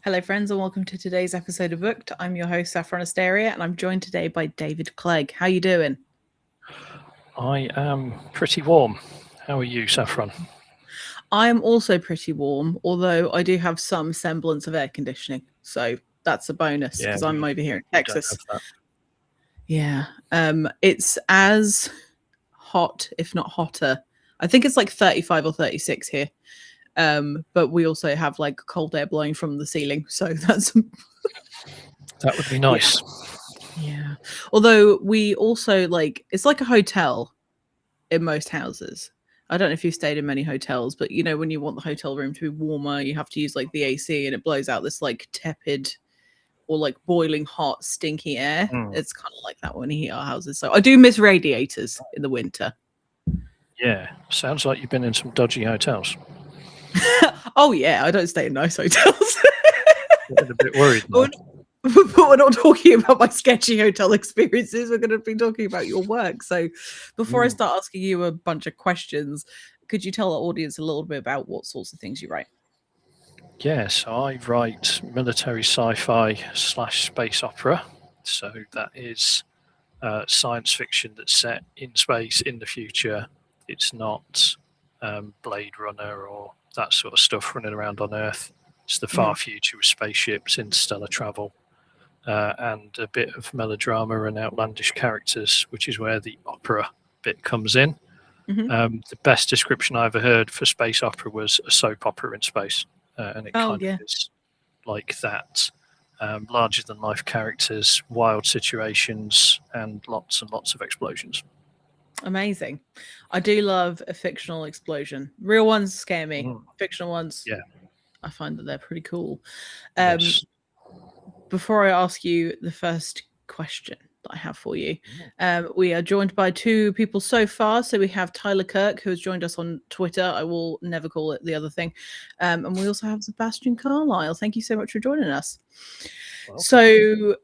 Hello friends and welcome to today's episode of Booked. I'm your host Saffron Asteria and I'm joined today by David Clegg. How are you doing? I am pretty warm. How are you, Saffron? I am also pretty warm, although I do have some semblance of air conditioning. So that's a bonus because I'm over here in Texas. Yeah. It's as hot, if not hotter. I think it's like 35 or 36 here. But we also have like cold air blowing from the ceiling, so that would be nice. Yeah. Although we also it's like a hotel in most houses. I don't know if you've stayed in many hotels, but you know when you want the hotel room to be warmer, you have to use like the AC, and it blows out this like tepid or like boiling hot, stinky air. It's kind of like that when you heat our houses. So I do miss radiators in the winter. Yeah, sounds like you've been in some dodgy hotels. Oh yeah, I don't stay in nice hotels. I'm a bit worried now. But we're not talking about my sketchy hotel experiences. We're going to be talking about your work. So before I start asking you a bunch of questions, could you tell our audience a little bit about what sorts of things you write? Yes, I write military sci-fi / space opera. So that is science fiction that's set in space in the future. It's not Blade Runner or that sort of stuff running around on Earth. It's the far future with spaceships, interstellar travel, and a bit of melodrama and outlandish characters, which is where the opera bit comes in. The best description I ever heard for space opera was a soap opera in space, and it kind of is like that. Larger than life characters, wild situations, and lots of explosions. Amazing. I do love a fictional explosion. Real ones scare me. Fictional ones, yeah, I find that they're pretty cool. Yes. Before I ask you the first question that I have for you, we are joined by two people so far. So we have Tyler Kirk, who has joined us on Twitter. I will never call it the other thing. And we also have Sebastian Carlisle. Thank you so much for joining us. Welcome. So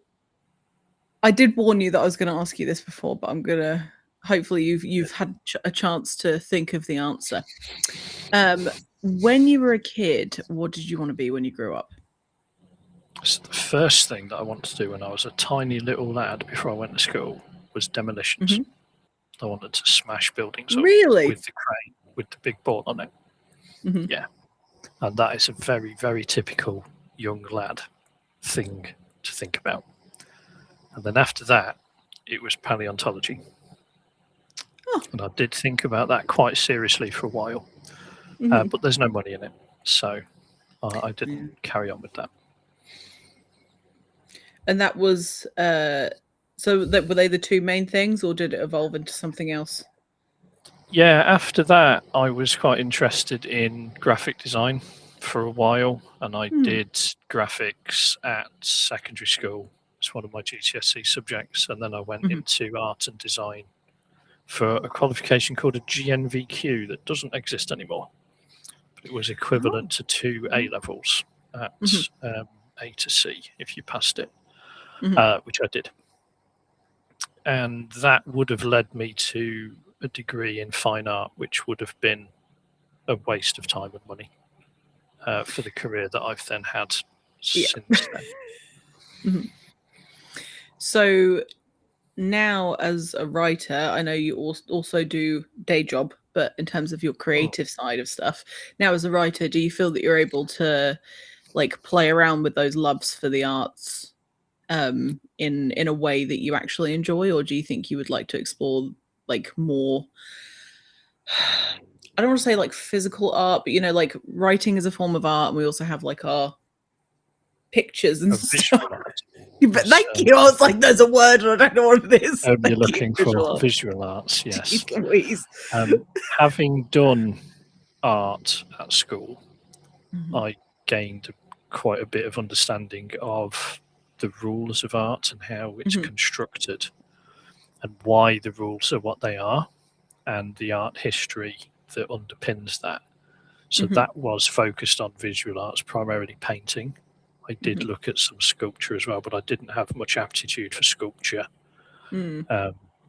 I did warn you that I was going to ask you this before, but I'm going to, hopefully you've had a chance to think of the answer. When you were a kid, what did you want to be when you grew up? So the first thing that I wanted to do when I was a tiny little lad before I went to school was demolitions. I wanted to smash buildings up with the crane, with the big board on it. Yeah. And that is a very, very typical young lad thing to think about. And then after that, it was paleontology. And I did think about that quite seriously for a while. But there's no money in it. So I didn't carry on with that. And that was, so that were they the two main things, or did it evolve into something else? Yeah, after that, I was quite interested in graphic design for a while, and I did graphics at secondary school. It's one of my GCSE subjects, and then I went into art and design for a qualification called a GNVQ that doesn't exist anymore. But it was equivalent to 2 A-levels at A to C if you passed it. Which I did. And that would have led me to a degree in fine art, which would have been a waste of time and money for the career that I've then had since then. So now as a writer, I know you also do day job, but in terms of your creative side of stuff, now as a writer, do you feel that you're able to play around with those loves for the arts in a way that you actually enjoy, or do you think you would like to explore more, I don't want to say physical art, but writing is a form of art, and we also have our pictures and stuff. But thank you. I was like, there's a word and I don't know what it is. You're looking for visual arts, yes. Please. Having done art at school, I gained quite a bit of understanding of the rules of art and how it's constructed and why the rules are what they are and the art history that underpins that. So that was focused on visual arts, primarily painting. I did look at some sculpture as well, but I didn't have much aptitude for sculpture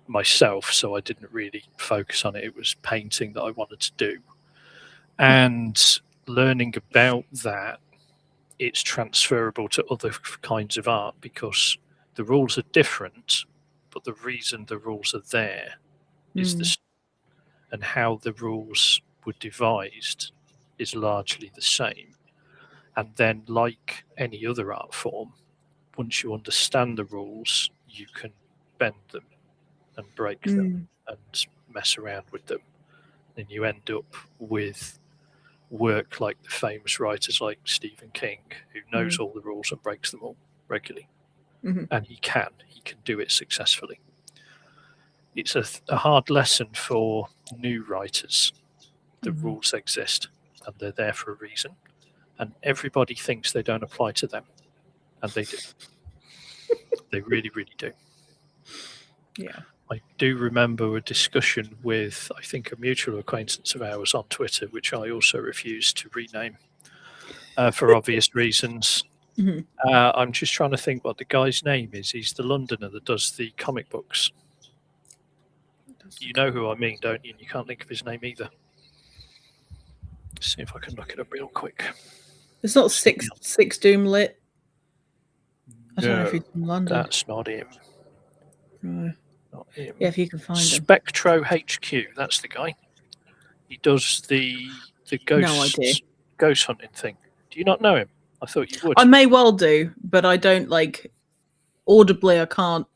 myself, so I didn't really focus on it. It was painting that I wanted to do. And learning about that, it's transferable to other kinds of art because the rules are different, but the reason the rules are there is the and how the rules were devised is largely the same. And then, like any other art form, once you understand the rules, you can bend them and break them and mess around with them. And you end up with work like the famous writers like Stephen King, who knows all the rules and breaks them all regularly. And he can do it successfully. It's a hard lesson for new writers. The rules exist and they're there for a reason. And everybody thinks they don't apply to them. And they do. They really, really do. Yeah. I do remember a discussion with, I think, a mutual acquaintance of ours on Twitter, which I also refused to rename for obvious reasons. I'm just trying to think what the guy's name is. He's the Londoner that does the comic books. You know who I mean, don't you? And you can't think of his name either. Let's see if I can look it up real quick. It's not Six Doom Lit. I don't know if he's from London. That's not him. No. Not him. Yeah, if you can find him. Spectro HQ, that's the guy. He does the ghost hunting thing. Do you not know him? I thought you would. I may well do, but I don't audibly. I can't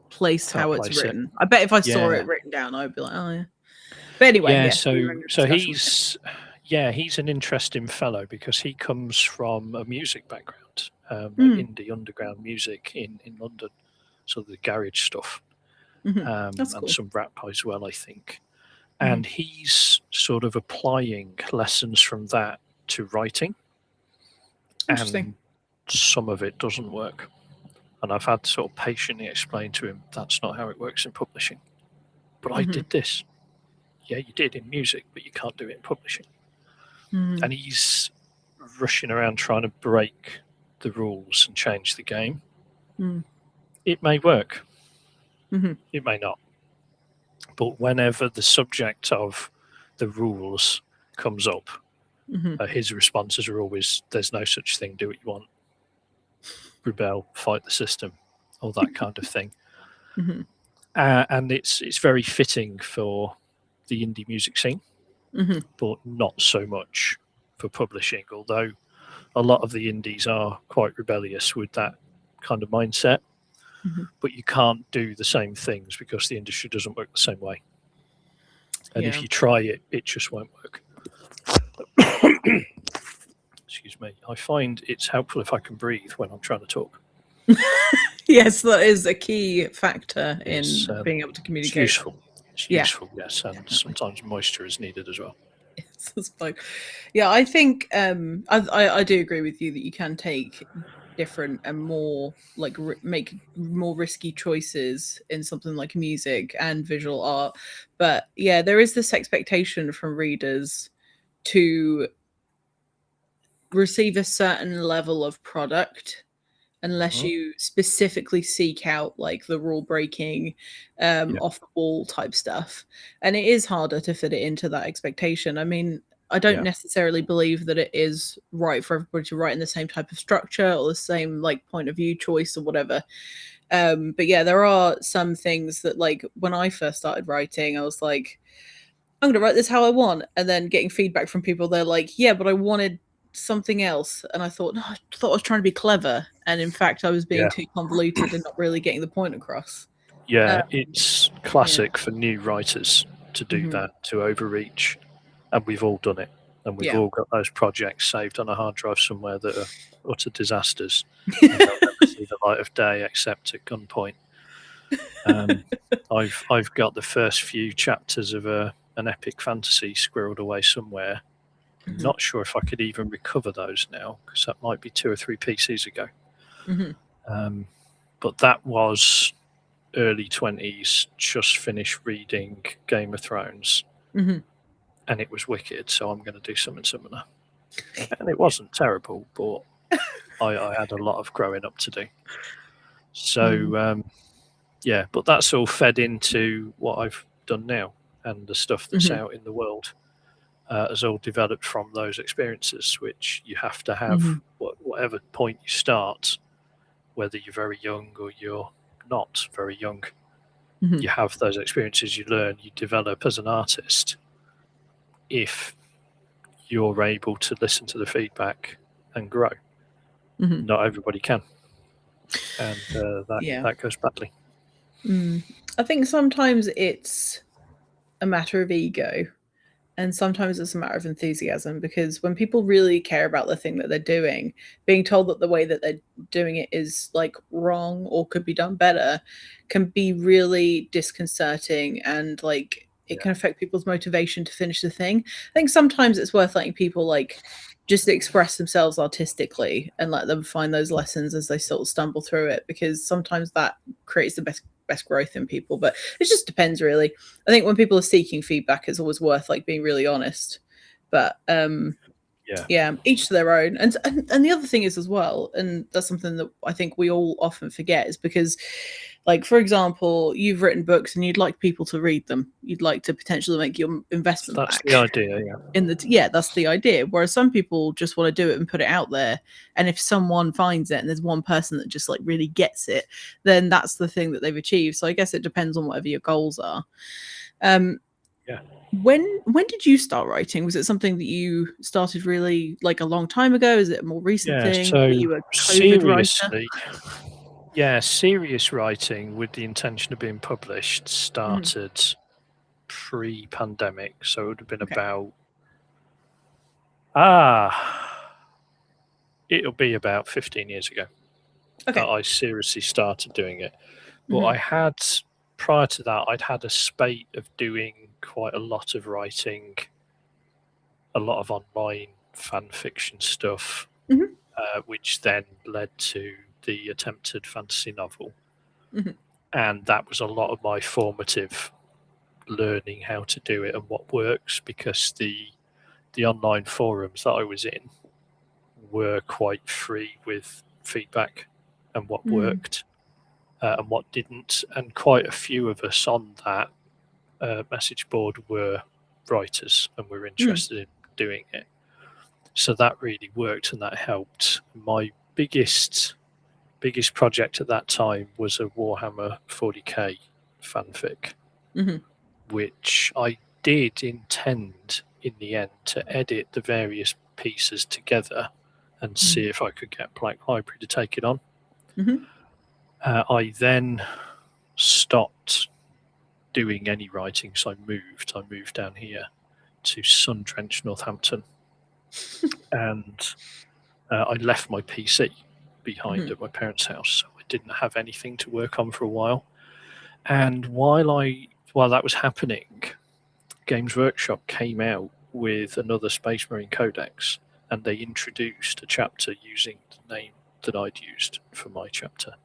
place how it's written. I bet if I saw it written down, I'd be like, oh yeah. But anyway, so he's an interesting fellow because he comes from a music background, indie underground music in London, so the garage stuff, That's cool. and some rap as well, I think. And he's sort of applying lessons from that to writing. And some of it doesn't work. And I've had to sort of patiently explain to him that's not how it works in publishing. But I did this. Yeah, you did in music, but you can't do it in publishing. And he's rushing around trying to break the rules and change the game. It may work. It may not. But whenever the subject of the rules comes up, his responses are always, there's no such thing, do what you want. Rebel, fight the system, all that kind of thing. And it's very fitting for the indie music scene, but not so much for publishing, although a lot of the indies are quite rebellious with that kind of mindset. But you can't do the same things because the industry doesn't work the same way. And if you try it, it just won't work. Excuse me. I find it's helpful if I can breathe when I'm trying to talk. Yes, that is a key factor in being able to communicate. It's useful. It's useful, yes. And sometimes moisture is needed as well. Yes, yeah, I think I do agree with you that you can take different and more make more risky choices in something like music and visual art. But yeah, there is this expectation from readers to receive a certain level of product unless you specifically seek out the rule breaking off the wall type stuff, and it is harder to fit it into that expectation. I mean, I don't necessarily believe that it is right for everybody to write in the same type of structure or the same point of view choice or whatever. But yeah, there are some things that when I first started writing, I was like, I'm going to write this how I want. And then getting feedback from people, they're like, yeah, but I wanted something else. And I thought, no, I thought I was trying to be clever. And in fact, I was being too convoluted and not really getting the point across. Yeah, it's classic for new writers to do that, to overreach. And we've all done it. And we've all got those projects saved on a hard drive somewhere that are utter disasters. And they'll never see the light of day except at gunpoint. I've got the first few chapters of an epic fantasy squirreled away somewhere. I'm not sure if I could even recover those now, because that might be 2 or 3 PCs ago. But that was early 20s, just finished reading Game of Thrones. and it was wicked, so I'm going to do something similar. And it wasn't terrible, but I had a lot of growing up to do. So, yeah, but that's all fed into what I've done now, and the stuff that's out in the world has all developed from those experiences, which you have to have whatever point you start, whether you're very young or you're not very young. You have those experiences, you learn, you develop as an artist if you're able to listen to the feedback and grow. Not everybody can, and that goes badly. I think sometimes it's a matter of ego, and sometimes it's a matter of enthusiasm, because when people really care about the thing that they're doing, being told that the way that they're doing it is like wrong or could be done better can be really disconcerting, and like it can affect people's motivation to finish the thing. I think sometimes it's worth letting people like just express themselves artistically and let them find those lessons as they sort of stumble through it, because sometimes that creates the best growth in people. But it just depends, really. I think when people are seeking feedback, it's always worth like being really honest. But yeah, each to their own. And the other thing is as well, and that's something that I think we all often forget, is because, like, for example, you've written books and you'd like people to read them. You'd like to potentially make your investment That's back. the idea, that's the idea. Whereas some people just want to do it and put it out there. And if someone finds it and there's one person that just like really gets it, then that's the thing that they've achieved. So I guess it depends on whatever your goals are. When did you start writing? Was it something that you started really like a long time ago? Is it a more recent thing? So were you a COVID writer? Serious writing with the intention of being published started pre-pandemic, so it would have been about it'll be about 15 years ago that I seriously started doing it. But I had, prior to that, I'd had a spate of doing quite a lot of writing, a lot of online fan fiction stuff, which then led to the attempted fantasy novel. And that was a lot of my formative learning how to do it and what works, because the online forums that I was in were quite free with feedback and what worked and what didn't. And quite a few of us on that message board were writers and were interested in doing it. So that really worked and that helped. My biggest project at that time was a Warhammer 40k fanfic, which I did intend in the end to edit the various pieces together and see if I could get Black Library to take it on. I then stopped doing any writing, so I moved down here to sun-drenched Northampton, and I left my PC behind at my parents' house, so I didn't have anything to work on for a while. And while that was happening, Games Workshop came out with another Space Marine Codex, and they introduced a chapter using the name that I'd used for my chapter.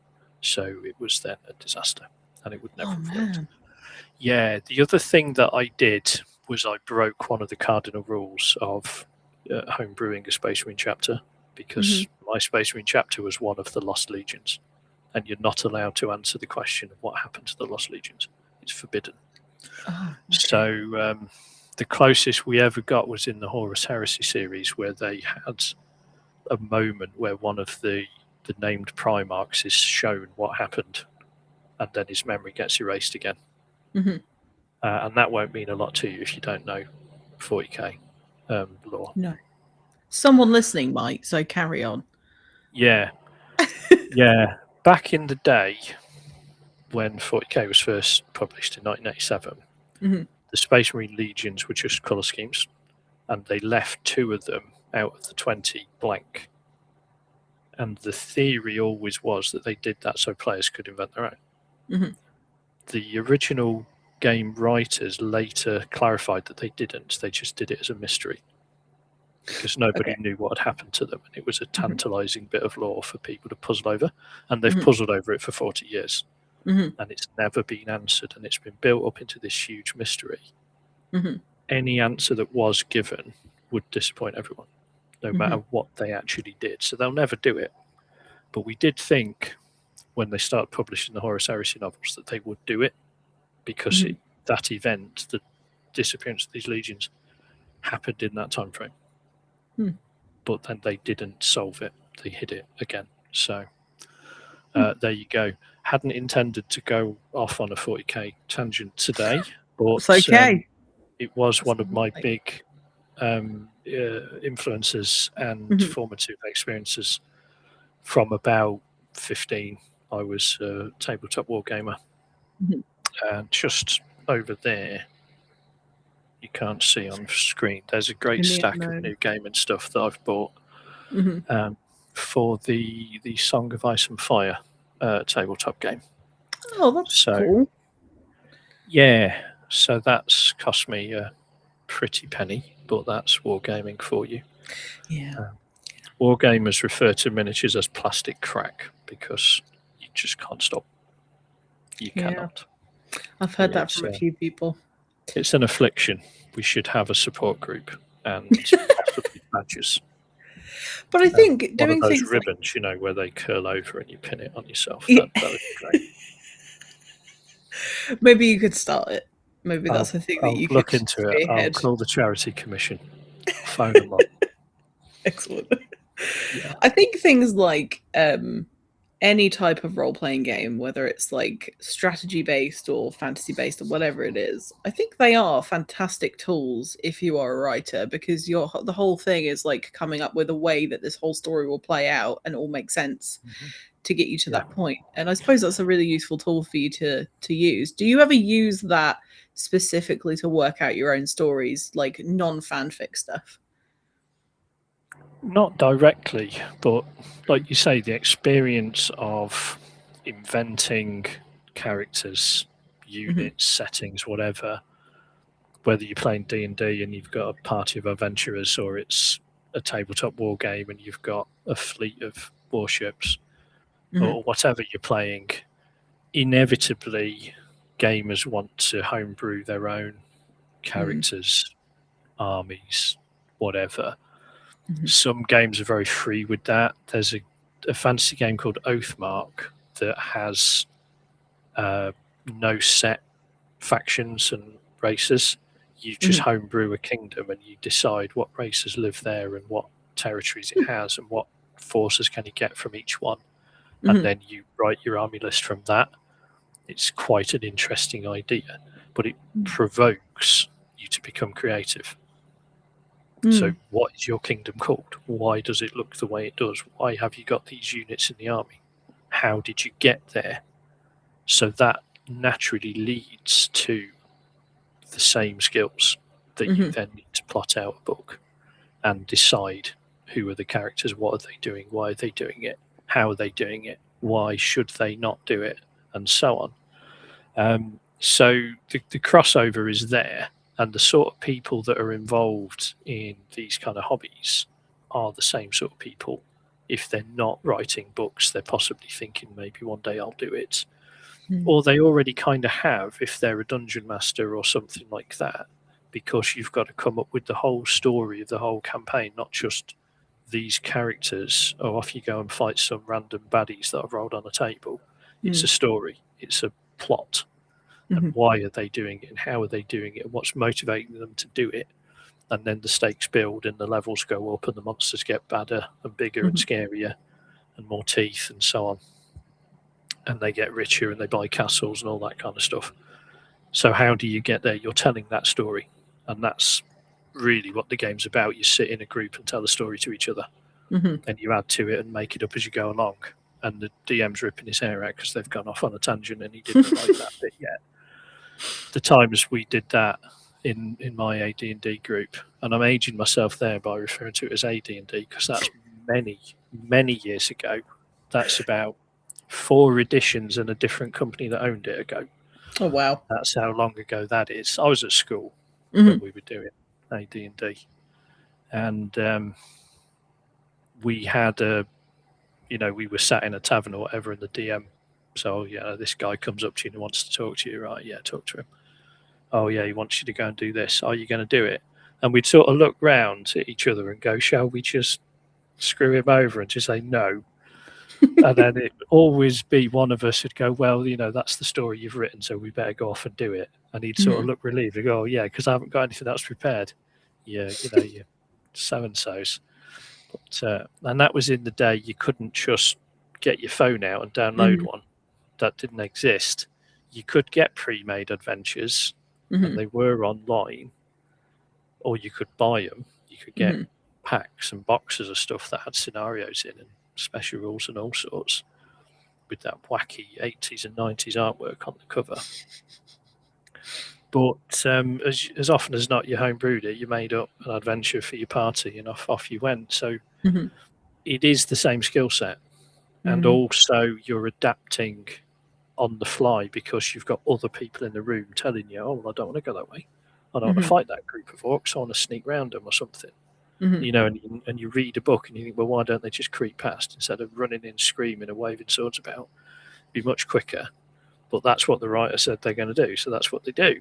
So it was then a disaster, and it would never have worked. Yeah, the other thing that I did was I broke one of the cardinal rules of homebrewing a Space Marine chapter, because my Space Marine chapter was one of the Lost Legions, and you're not allowed to answer the question of what happened to the Lost Legions. It's forbidden. So the closest we ever got was in the Horus Heresy series, where they had a moment where one of the named Primarchs is shown what happened, and then his memory gets erased again. And that won't mean a lot to you if you don't know 40k lore. No. Someone listening might, so carry on. Yeah. Back in the day, when 40k was first published in 1987, the Space Marine Legions were just colour schemes, and they left 2 of them out of the 20 blank. And the theory always was that they did that so players could invent their own. The original game writers later clarified that they didn't. They just did it as a mystery, because nobody knew what had happened to them, and it was a tantalising bit of lore for people to puzzle over, and they've puzzled over it for 40 years, and it's never been answered, and it's been built up into this huge mystery. any answer that was given would disappoint everyone, no matter what they actually did. So they'll never do it. But we did think when they started publishing the Horus Heresy novels that they would do it, because that event, the disappearance of these legions, happened in that time frame. But then they didn't solve it. They hid it again. So there you go. Hadn't intended to go off on a 40k tangent today, but It's okay. It was one of my big influences and formative experiences. From about 15, I was a tabletop wargamer. And just over there, you can't see on screen, there's a great stack of new gaming stuff that I've bought for the Song of Ice and Fire tabletop game. Oh, that's cool. Yeah, so that's cost me a pretty penny, but that's wargaming for you. Yeah. Wargamers refer to miniatures as plastic crack because you just can't stop. You cannot. I've heard that from a few people. It's an affliction. We should have a support group and possibly badges. But I think doing one of those things ribbons, you know, where they curl over and you pin it on yourself. That would be great. Maybe you could start it. Maybe that's a thing that you look could into it. spearhead. I'll call the charity commission. Phone them up. Excellent. Yeah. I think things like any type of role-playing game, whether it's like strategy-based or fantasy-based or whatever it is, I think they are fantastic tools if you are a writer, because the whole thing is like coming up with a way that this whole story will play out and all make sense to get you to that point. And I suppose that's a really useful tool for you to use. Do you ever use that specifically to work out your own stories, like non-fanfic stuff? Not directly, but like you say, the experience of inventing characters, units, settings, whatever, whether you're playing D&D and you've got a party of adventurers, or it's a tabletop war game and you've got a fleet of warships, or whatever you're playing, inevitably gamers want to homebrew their own characters, armies, whatever. Some games are very free with that. There's a fantasy game called Oathmark that has no set factions and races. You just homebrew a kingdom and you decide what races live there and what territories it has and what forces can you get from each one. And then you write your army list from that. It's quite an interesting idea, but it provokes you to become creative. So what is your kingdom called? Why does it look the way it does? Why have you got these units in the army? How did you get there? So that naturally leads to the same skills that you then need to plot out a book and decide who are the characters, what are they doing, why are they doing it, how are they doing it, why should they not do it, and so on. So the crossover is there. And the sort of people that are involved in these kind of hobbies are the same sort of people. If they're not writing books, they're possibly thinking maybe one day I'll do it. Or they already kind of have, if they're a dungeon master or something like that, because you've got to come up with the whole story of the whole campaign, not just these characters. Oh, off you go and fight some random baddies that I've rolled on a table. It's a story. It's a plot. And why are they doing it and how are they doing it and what's motivating them to do it? And then the stakes build and the levels go up and the monsters get badder and bigger and scarier and more teeth and so on. And they get richer and they buy castles and all that kind of stuff. So how do you get there? You're telling that story. And that's really what the game's about. You sit in a group and tell the story to each other. And you add to it and make it up as you go along. And the DM's ripping his hair out because they've gone off on a tangent and he didn't like that bit yet. The times we did that in my AD&D group, and I'm aging myself there by referring to it as AD&D because that's many years ago. That's about 4 editions and a different company that owned it ago. Oh wow, that's how long ago that is. I was at school when we were doing AD&D, and we had we were sat in a tavern or whatever, and the DM. So, this guy comes up to you and wants to talk to you, right? Yeah, talk to him. oh yeah, he wants you to go and do this. Are you going to do it? And we'd sort of look round at each other and go, shall we just screw him over and just say no? And then it would always be one of us would go, well, that's the story you've written, so we better go off and do it. And he'd sort of look relieved and go, oh, yeah, because I haven't got anything else prepared. Yeah, you so-and-sos. But, and that was in the day you couldn't just get your phone out and download one. That didn't exist. You could get pre-made adventures, and they were online, or you could buy them. You could get packs and boxes of stuff that had scenarios in and special rules and all sorts, with that wacky 80s and 90s artwork on the cover. But as often as not, you homebrewed it, you made up an adventure for your party, and off you went. So it is the same skill set. And also you're adapting on the fly because you've got other people in the room telling you, oh, well, I don't want to go that way. I don't want to fight that group of orcs. I want to sneak round them or something. And you read a book and you think, well, why don't they just creep past instead of running in, screaming and waving swords about? It'd be much quicker. But that's what the writer said they're going to do, so that's what they do.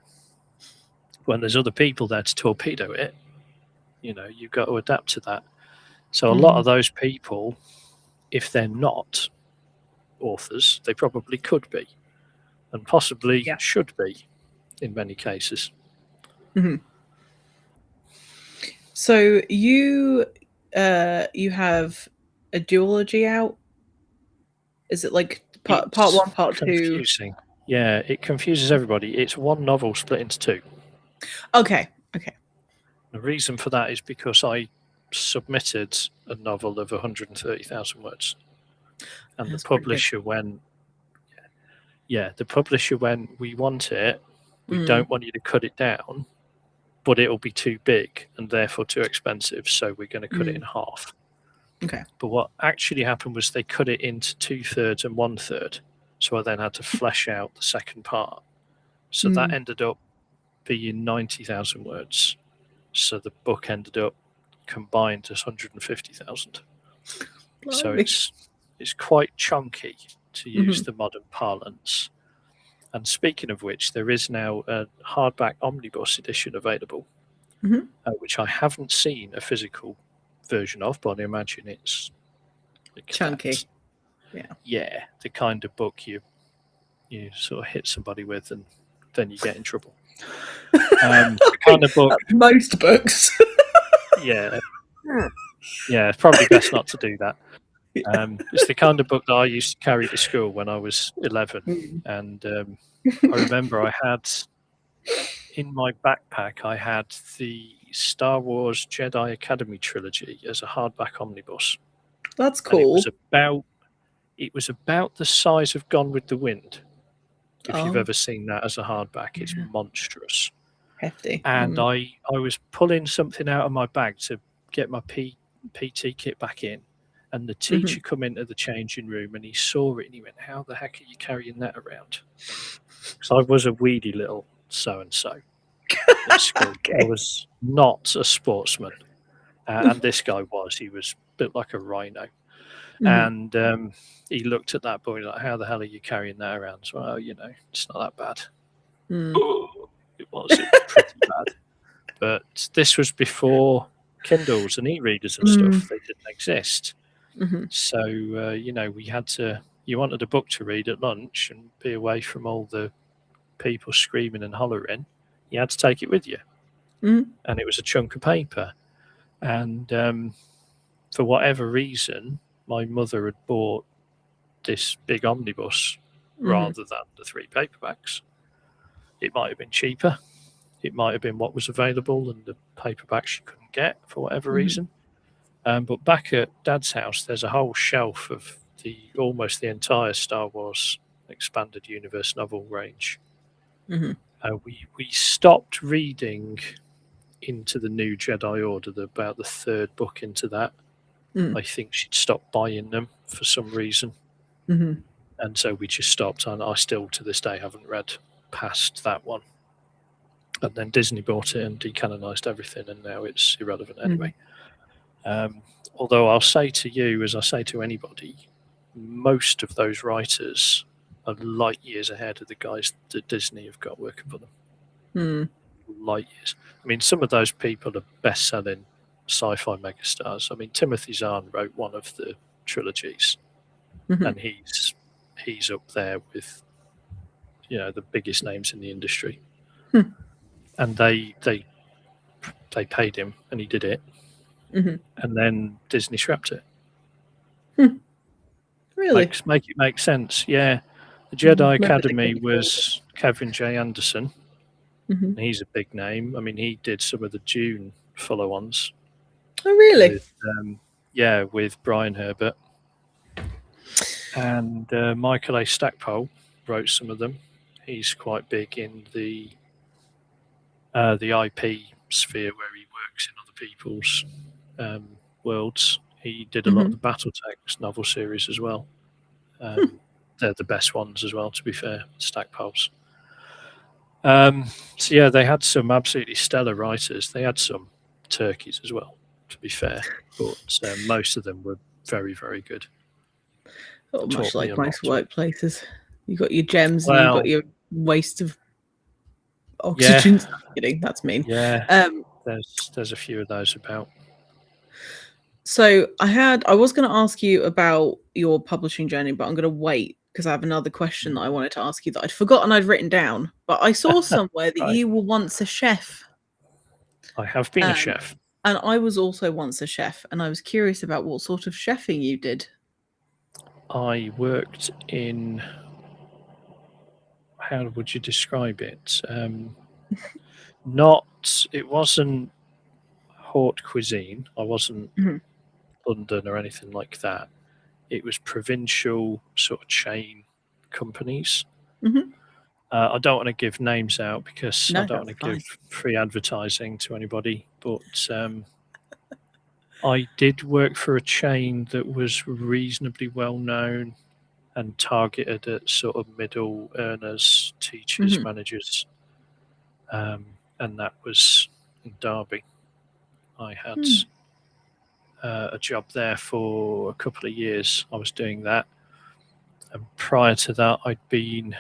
When there's other people there to torpedo it, you've got to adapt to that. So a lot of those people, if they're not authors, they probably could be, and possibly should be in many cases. So you have a duology out? Is it like part one, part confusing. 2? Yeah, it confuses everybody. It's one novel split into two. Okay. The reason for that is because I submitted a novel of 130,000 words, and the publisher went, the publisher went, we want it. We don't want you to cut it down, but it'll be too big and therefore too expensive, so we're going to cut it in half. Okay. But what actually happened was they cut it into 2/3 and 1/3. So I then had to flesh out the second part. So that ended up being 90,000 words. So the book ended up combined as 150,000. So it's quite chunky, to use the modern parlance. And speaking of which, there is now a hardback omnibus edition available, which I haven't seen a physical version of, but I imagine it's chunky. Yeah, the kind of book you sort of hit somebody with and then you get in trouble. The kind of book most books. Yeah, it's probably best not to do that. It's the kind of book that I used to carry to school when I was 11, and I remember I had in my backpack the Star Wars Jedi Academy trilogy as a hardback omnibus. That's cool. And it was about the size of Gone with the Wind. If you've ever seen that as a hardback, it's monstrous. Hefty. And I was pulling something out of my bag to get my PT kit back in, and the teacher come into the changing room and he saw it and he went, how the heck are you carrying that around? Because I was a weedy little so-and-so at school. I was not a sportsman. And this guy was. He was built like a rhino. And he looked at that boy like, how the hell are you carrying that around? So, well, it's not that bad. It was pretty bad. But this was before Kindles and e-readers and stuff. They didn't exist. So, we had to, you wanted a book to read at lunch and be away from all the people screaming and hollering, you had to take it with you. And it was a chunk of paper. And for whatever reason, my mother had bought this big omnibus rather than the 3 paperbacks. It might have been cheaper. It might have been what was available and the paperbacks she couldn't get for whatever reason. But back at Dad's house, there's a whole shelf of almost the entire Star Wars expanded universe novel range. We stopped reading into the new Jedi Order about the 3rd book into that. I think she'd stopped buying them for some reason. And so we just stopped, and I still to this day haven't read past that one. And then Disney bought it and decanonized everything, and now it's irrelevant anyway. Although I'll say to you, as I say to anybody, most of those writers are light years ahead of the guys that Disney have got working for them. light years. I mean, some of those people are best-selling sci-fi megastars. I mean, Timothy Zahn wrote one of the trilogies, and he's up there with the biggest names in the industry. And they paid him, and he did it. And then Disney scrapped it. Really? Make it make sense. Yeah, the Jedi Academy was Kevin J. Anderson. And he's a big name. I mean, he did some of the Dune follow-ons. Oh, really? With Brian Herbert. And Michael A. Stackpole wrote some of them. He's quite big in the IP sphere where he works in other people's worlds. He did a lot of the Battletech novel series as well. They're the best ones as well, to be fair, Stackpoles. So yeah, they had some absolutely stellar writers. They had some turkeys as well, to be fair, but most of them were very, very good. Much like most workplaces, you got your gems and you got your waste of oxygen. Kidding, that's mean. Yeah, there's a few of those about. So I was going to ask you about your publishing journey, but I'm going to wait because I have another question that I wanted to ask you that I'd forgotten I'd written down. But I saw somewhere that you were once a chef. I have been a chef. And I was also once a chef, and I was curious about what sort of chefing you did. I worked in, how would you describe it? It wasn't haute cuisine. I wasn't London or anything like that. It was provincial sort of chain companies. I don't want to give names out because I don't want to give free advertising to anybody, but I did work for a chain that was reasonably well known and targeted at sort of middle earners, teachers, managers, and that was in Derby. I had a job there for a couple of years. I was doing that, and prior to that, I'd been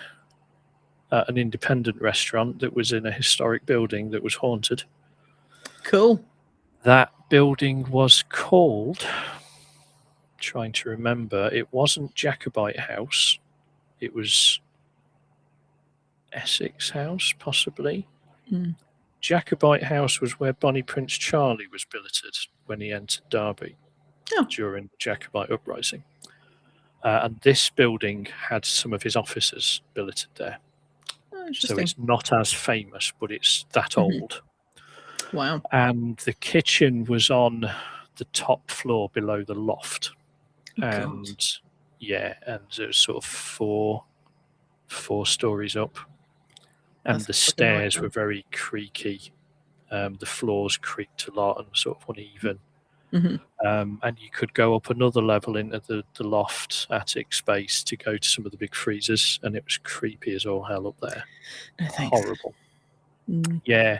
at an independent restaurant that was in a historic building that was haunted. Cool. That building was called, trying to remember, it wasn't Jacobite House. It was Essex House, possibly. Jacobite House was where Bonnie Prince Charlie was billeted when he entered Derby during the Jacobite uprising. And this building had some of his officers billeted there. So it's not as famous, but it's that old. Wow. And the kitchen was on the top floor below the loft. And and it was sort of four stories up. And the stairs were very creaky. The floors creaked a lot and sort of uneven. And you could go up another level into the loft attic space to go to some of the big freezers, and it was creepy as all hell up there. No, thanks. Horrible. Yeah.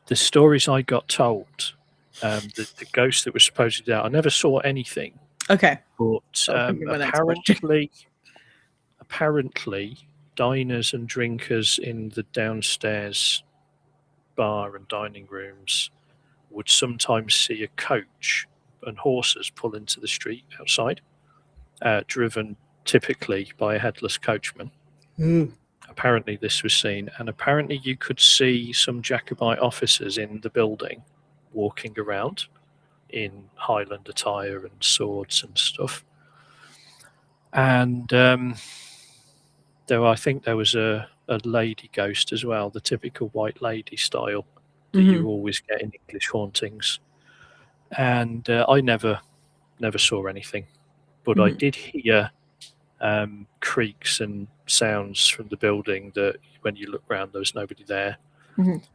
The stories I got told, the ghost that was supposedly there, I never saw anything. Okay. But apparently, diners and drinkers in the downstairs bar and dining rooms would sometimes see a coach and horses pull into the street outside, driven typically by a headless coachman. Apparently this was seen, and apparently you could see some Jacobite officers in the building walking around in Highland attire and swords and stuff. And I think there was a lady ghost as well, the typical white lady style that you always get in English hauntings. And I never saw anything, but I did hear creaks and sounds from the building that when you look around, there was nobody there.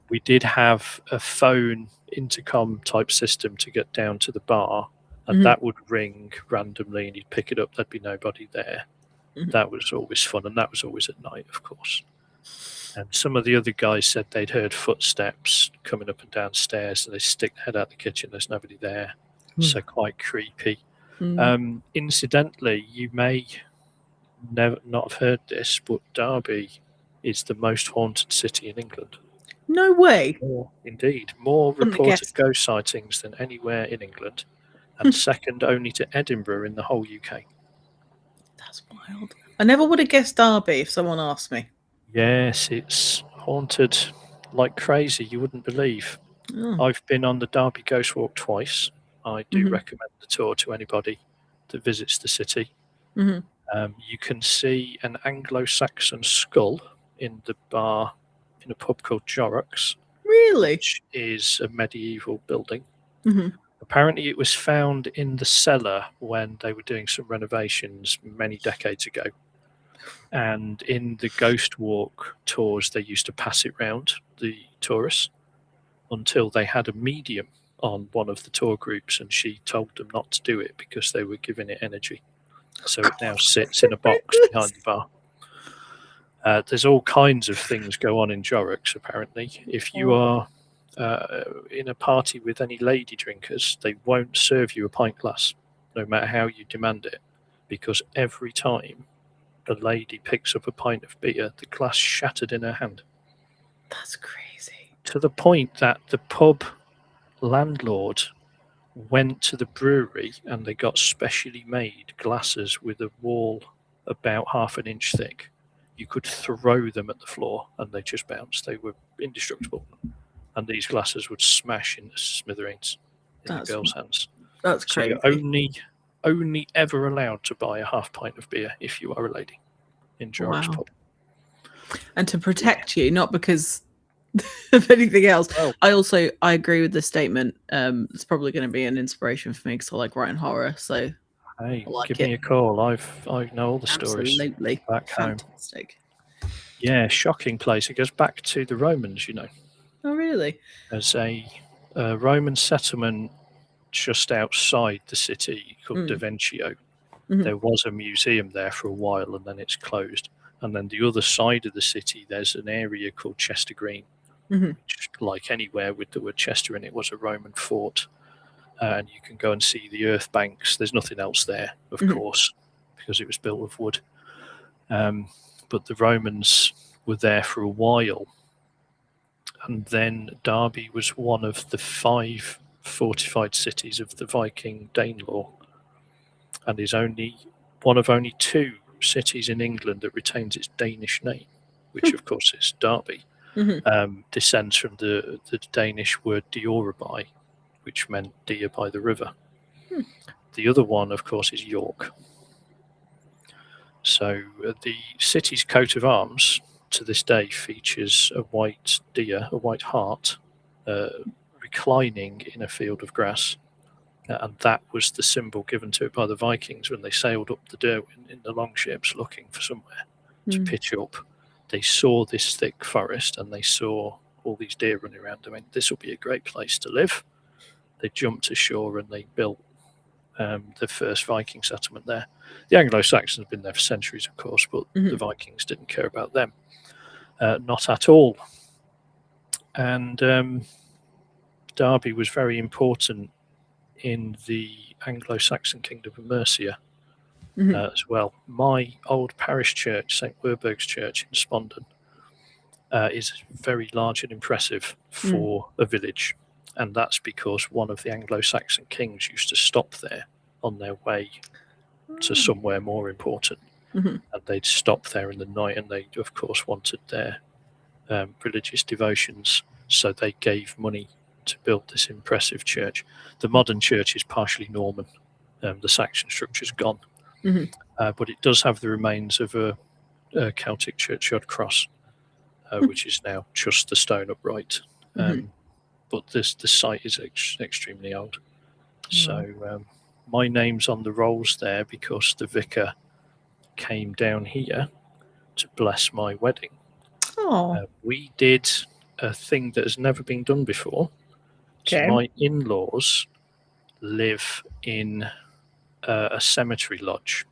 We did have a phone intercom type system to get down to the bar, and that would ring randomly and you'd pick it up, there'd be nobody there. That was always fun, and that was always at night, of course. And some of the other guys said they'd heard footsteps coming up and downstairs, and they stick their head out the kitchen, there's nobody there. So quite creepy. Incidentally, you may never not have heard this, but Derby is the most haunted city in England. No way. Indeed, more Couldn't have reported guessed. ghost sightings than anywhere in England, and second only to Edinburgh in the whole UK. That's wild. I never would have guessed Derby if someone asked me. Yes, it's haunted like crazy. You wouldn't believe. Oh. I've been on the Derby Ghost Walk twice. I do recommend the tour to anybody that visits the city. You can see an Anglo-Saxon skull in the bar in a pub called Jorrocks, Really? which is a medieval building. Mm-hmm. Apparently, it was found in the cellar when they were doing some renovations many decades ago. And in the Ghost Walk tours, they used to pass it round the tourists until they had a medium on one of the tour groups, and she told them not to do it because they were giving it energy. So it now sits in a box behind the bar. There's all kinds of things go on in Jorrocks, apparently. If you are in a party with any lady drinkers, they won't serve you a pint glass, no matter how you demand it, because every time a lady picks up a pint of beer, the glass shattered in her hand. That's crazy. To the point that the pub landlord went to the brewery and they got specially made glasses with a wall about half an inch thick. You could throw them at the floor and they just bounced. They were indestructible. And these glasses would smash into smithereens in the girls' hands. That's So crazy. you're only ever allowed to buy a half pint of beer if you are a lady in Jorrocks pub. And to protect you, not because of anything else. Well, I agree with this statement. It's probably going to be an inspiration for me because I like writing horror. So hey, like give me a call. I know all the stories. Absolutely. Back home. Fantastic. Yeah, shocking place. It goes back to the Romans, you know. Oh, really? There's a Roman settlement just outside the city called Davencio. There was a museum there for a while and then it's closed. And then the other side of the city, there's an area called Chester Green, which, like anywhere with the word Chester in it, was a Roman fort. And you can go and see the earth banks. There's nothing else there, of course, because it was built of wood. But the Romans were there for a while. And then Derby was one of the 5 fortified cities of the Viking Danelaw, and is only one of only 2 cities in England that retains its Danish name, which of course is Derby. Descends from the Danish word Dioraby, which meant deer by the river. The other one, of course, is York. So the city's coat of arms to this day features a white deer, a white hart, reclining in a field of grass. And that was the symbol given to it by the Vikings when they sailed up the Derwent in the longships looking for somewhere to pitch up. They saw this thick forest and they saw all these deer running around. They went, this will be a great place to live. They jumped ashore and they built the first Viking settlement there. The Anglo-Saxons have been there for centuries, of course, but the Vikings didn't care about them. Not at all. And Derby was very important in the Anglo-Saxon kingdom of Mercia as well. My old parish church, St. Werburgh's Church in Spondon, is very large and impressive for a village. And that's because one of the Anglo-Saxon kings used to stop there on their way to somewhere more important. And they'd stop there in the night and they, of course, wanted their religious devotions. So they gave money to build this impressive church. The modern church is partially Norman. The Saxon structure's gone. But it does have the remains of a Celtic churchyard cross, which is now just the stone upright. But the site is extremely old. So my name's on the rolls there because the vicar came down here to bless my wedding. We did a thing that has never been done before. So my in-laws live in a cemetery lodge.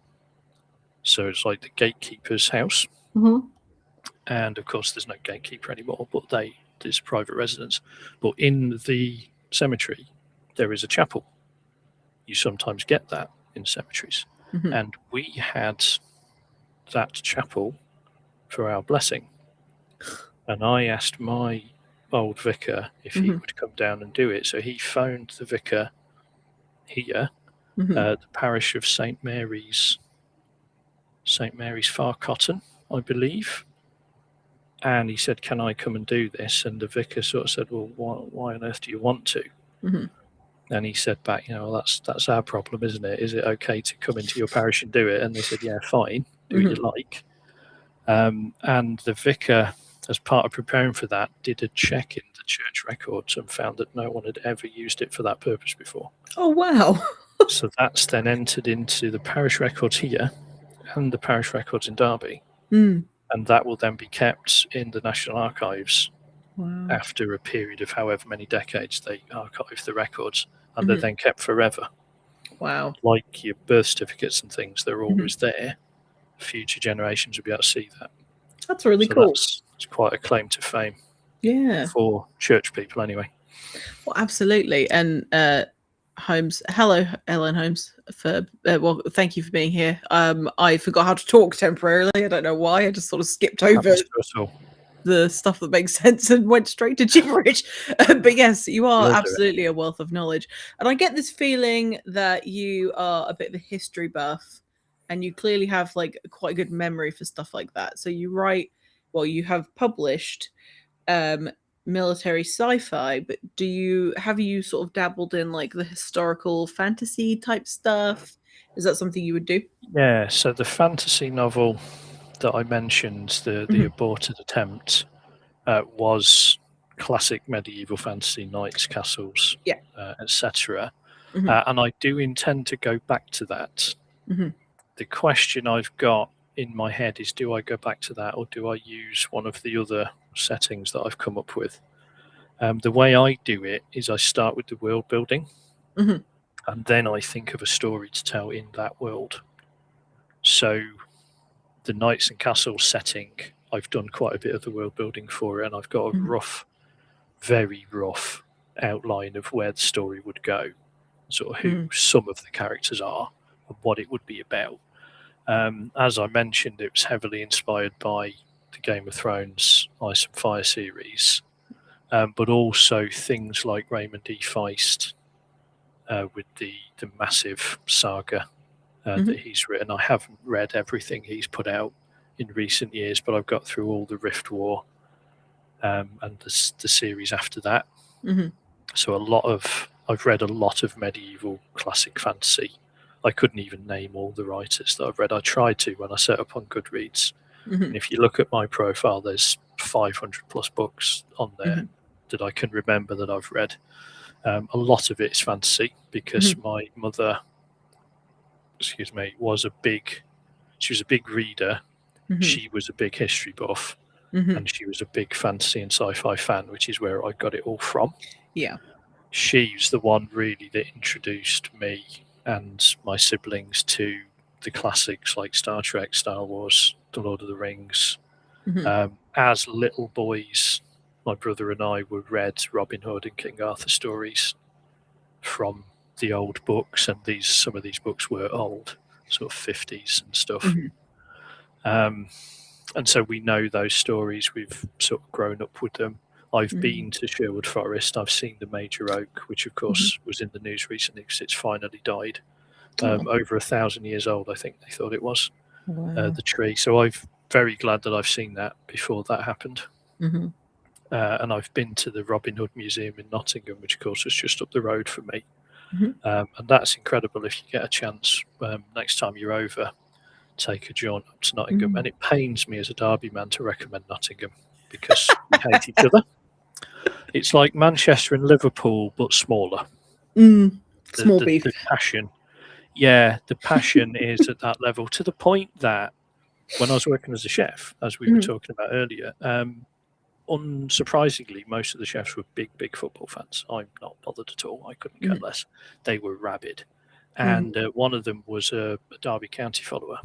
So it's like the gatekeeper's house. And of course, there's no gatekeeper anymore, but there's private residence. But in the cemetery, there is a chapel. You sometimes get that in cemeteries. And we had that chapel for our blessing. And I asked my old vicar if he would come down and do it. So he phoned the vicar here, the parish of St Mary's, Far Cotton, I believe. And he said, "Can I come and do this?" And the vicar sort of said, "Well, why on earth do you want to?" And he said back, "Well, that's our problem, isn't it? Is it okay to come into your parish and do it?" And they said, "Yeah, fine, do what you like." And the vicar, as part of preparing for that, did a check in the church records and found that no one had ever used it for that purpose before. Oh, wow. So that's then entered into the parish records here and the parish records in Derby. And that will then be kept in the National Archives after a period of however many decades they archive the records, and they're then kept forever. Wow. Like your birth certificates and things, they're always there. Future generations will be able to see that. That's really cool. It's quite a claim to fame. Yeah. For church people, anyway. Well, absolutely. And Holmes, hello, Ellen Holmes. Well, thank you for being here. I forgot how to talk temporarily. I don't know why. I just sort of skipped over the stuff that makes sense and went straight to gibberish. But yes, you are absolutely a wealth of knowledge. And I get this feeling that you are a bit of a history buff, and you clearly have like quite a good memory for stuff like that. So you you have published military sci-fi, but have you sort of dabbled in like the historical fantasy type stuff? Is that something you would do? Yeah, so the fantasy novel that I mentioned, the aborted attempt, was classic medieval fantasy, knights, castles, etc. And I do intend to go back to that. The question I've got in my head is, do I go back to that, or do I use one of the other settings that I've come up with? The way I do it is I start with the world building, and then I think of a story to tell in that world. So the Knights and Castles setting, I've done quite a bit of the world building for it, and I've got a very rough outline of where the story would go, sort of who some of the characters are and what it would be about. As I mentioned, it was heavily inspired by the Game of Thrones Ice and Fire series, but also things like Raymond E. Feist with the massive saga that he's written. I haven't read everything he's put out in recent years, but I've got through all the Rift War and the series after that. So I've read a lot of medieval classic fantasy. I couldn't even name all the writers that I've read. I tried to when I set up on Goodreads. And if you look at my profile, there's 500 plus books on there that I can remember that I've read. A lot of it is fantasy because my mother, was a big reader. She was a big history buff, and she was a big fantasy and sci-fi fan, which is where I got it all from. Yeah. She's the one really that introduced me and my siblings to the classics like Star Trek, Star Wars, The Lord of the Rings. As little boys, my brother and I were read Robin Hood and King Arthur stories from the old books, and some of these books were old, sort of 50s and stuff. And so we know those stories. We've sort of grown up with them. I've been to Sherwood Forest. I've seen the major oak, which of course was in the news recently because it's finally died. Over 1,000 years old, I think they thought it was, the tree. So I'm very glad that I've seen that before that happened. And I've been to the Robin Hood Museum in Nottingham, which of course is just up the road from me. And that's incredible. If you get a chance next time you're over, take a jaunt up to Nottingham. And it pains me as a Derby man to recommend Nottingham because we hate each other. It's like Manchester and Liverpool, but smaller. Small beef. The passion. Yeah, the passion is at that level, to the point that when I was working as a chef, as we were talking about earlier, unsurprisingly, most of the chefs were big football fans. I'm not bothered at all. I couldn't care less. They were rabid. And one of them was a Derby County follower.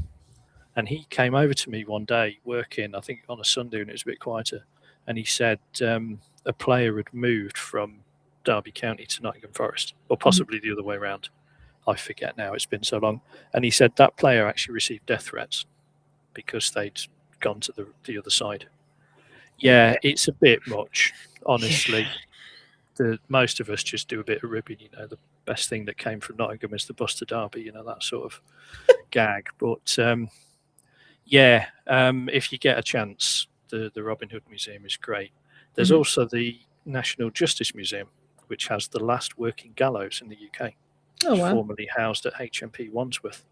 And he came over to me one day working, I think on a Sunday, and it was a bit quieter. And he said a player had moved from Derby County to Nottingham Forest, or possibly the other way around. I forget now, it's been so long. And he said that player actually received death threats because they'd gone to the other side. Yeah, it's a bit much, honestly. Most of us just do a bit of ribbing, the best thing that came from Nottingham is the Buster Derby, that sort of gag. But if you get a chance, the Robin Hood Museum is great. There's also the National Justice Museum, which has the last working gallows in the UK. Oh, wow. Formerly housed at HMP Wandsworth,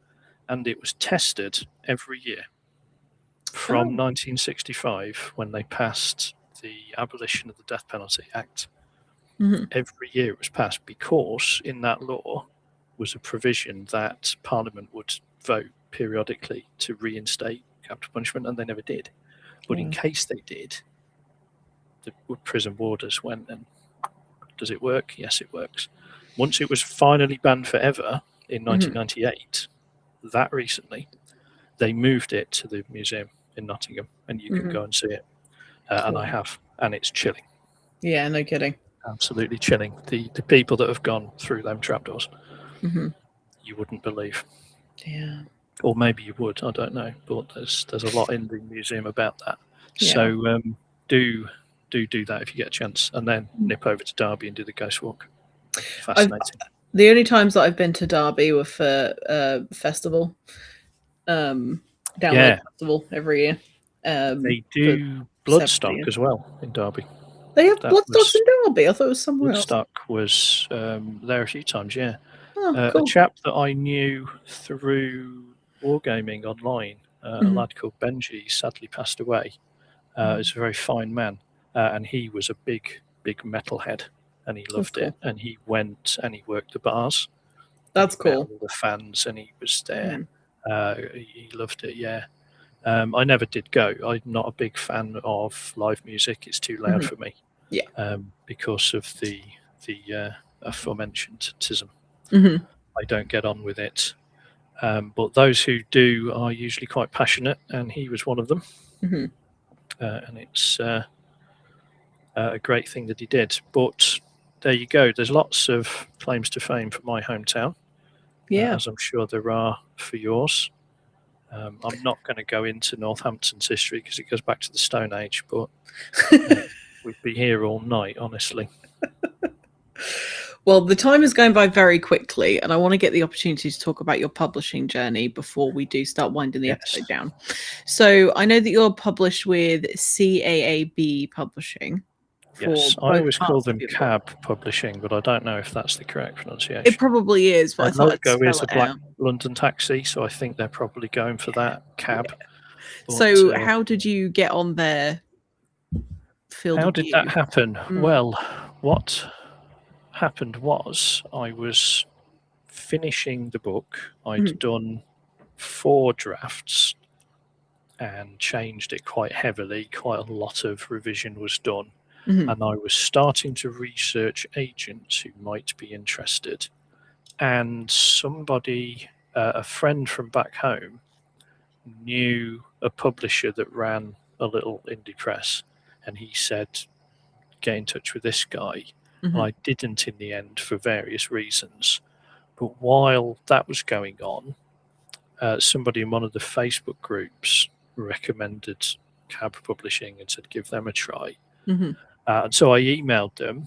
and it was tested every year from 1965 when they passed the Abolition of the Death Penalty Act. Every year it was passed because in that law was a provision that Parliament would vote periodically to reinstate capital punishment, and they never did. But in case they did, the prison warders went and, does it work? Yes, it works. Once it was finally banned forever in 1998, that recently, they moved it to the museum in Nottingham, and you can go and see it. And I have, and it's chilling. Yeah, no kidding. Absolutely chilling. The people that have gone through them trapdoors, you wouldn't believe. Yeah. Or maybe you would, I don't know. But there's a lot in the museum about that. Yeah. So do that if you get a chance, and then nip over to Derby and do the Ghost Walk. Fascinating. The only times that I've been to Derby were for festival, download festival every year. They do Bloodstock as well in Derby. They have Bloodstock in Derby? I thought it was somewhere else. Bloodstock was there a few times, yeah. Oh, cool. A chap that I knew through wargaming online, a lad called Benji, sadly passed away. He's a very fine man, and he was a big metalhead, and he loved it. And he went and he worked the bars. That's cool. Met all the fans, and he was there. He loved it, yeah. I never did go. I'm not a big fan of live music. It's too loud for me. Yeah. Because of the aforementioned tism. I don't get on with it. But those who do are usually quite passionate, and he was one of them. And it's a great thing that he did. But there you go. There's lots of claims to fame for my hometown, as I'm sure there are for yours. I'm not going to go into Northampton's history because it goes back to the Stone Age, but we'd be here all night, honestly. Well, the time is going by very quickly, and I want to get the opportunity to talk about your publishing journey before we do start winding the episode down. So I know that you're published with CAAB Publishing. Yes, I always call them CAB Publishing, but I don't know if that's the correct pronunciation. It probably is, but I thought I'd spell is a it black out. London taxi, so I think they're probably going for that, CAB. Yeah. But, so how did you get on their field How of did view? that happen? Well, what happened was I was finishing the book. I'd done 4 drafts and changed it quite heavily. Quite a lot of revision was done. And I was starting to research agents who might be interested. And somebody, a friend from back home, knew a publisher that ran a little indie press. And he said, get in touch with this guy. I didn't in the end for various reasons. But while that was going on, somebody in one of the Facebook groups recommended CAB Publishing and said, give them a try. And so I emailed them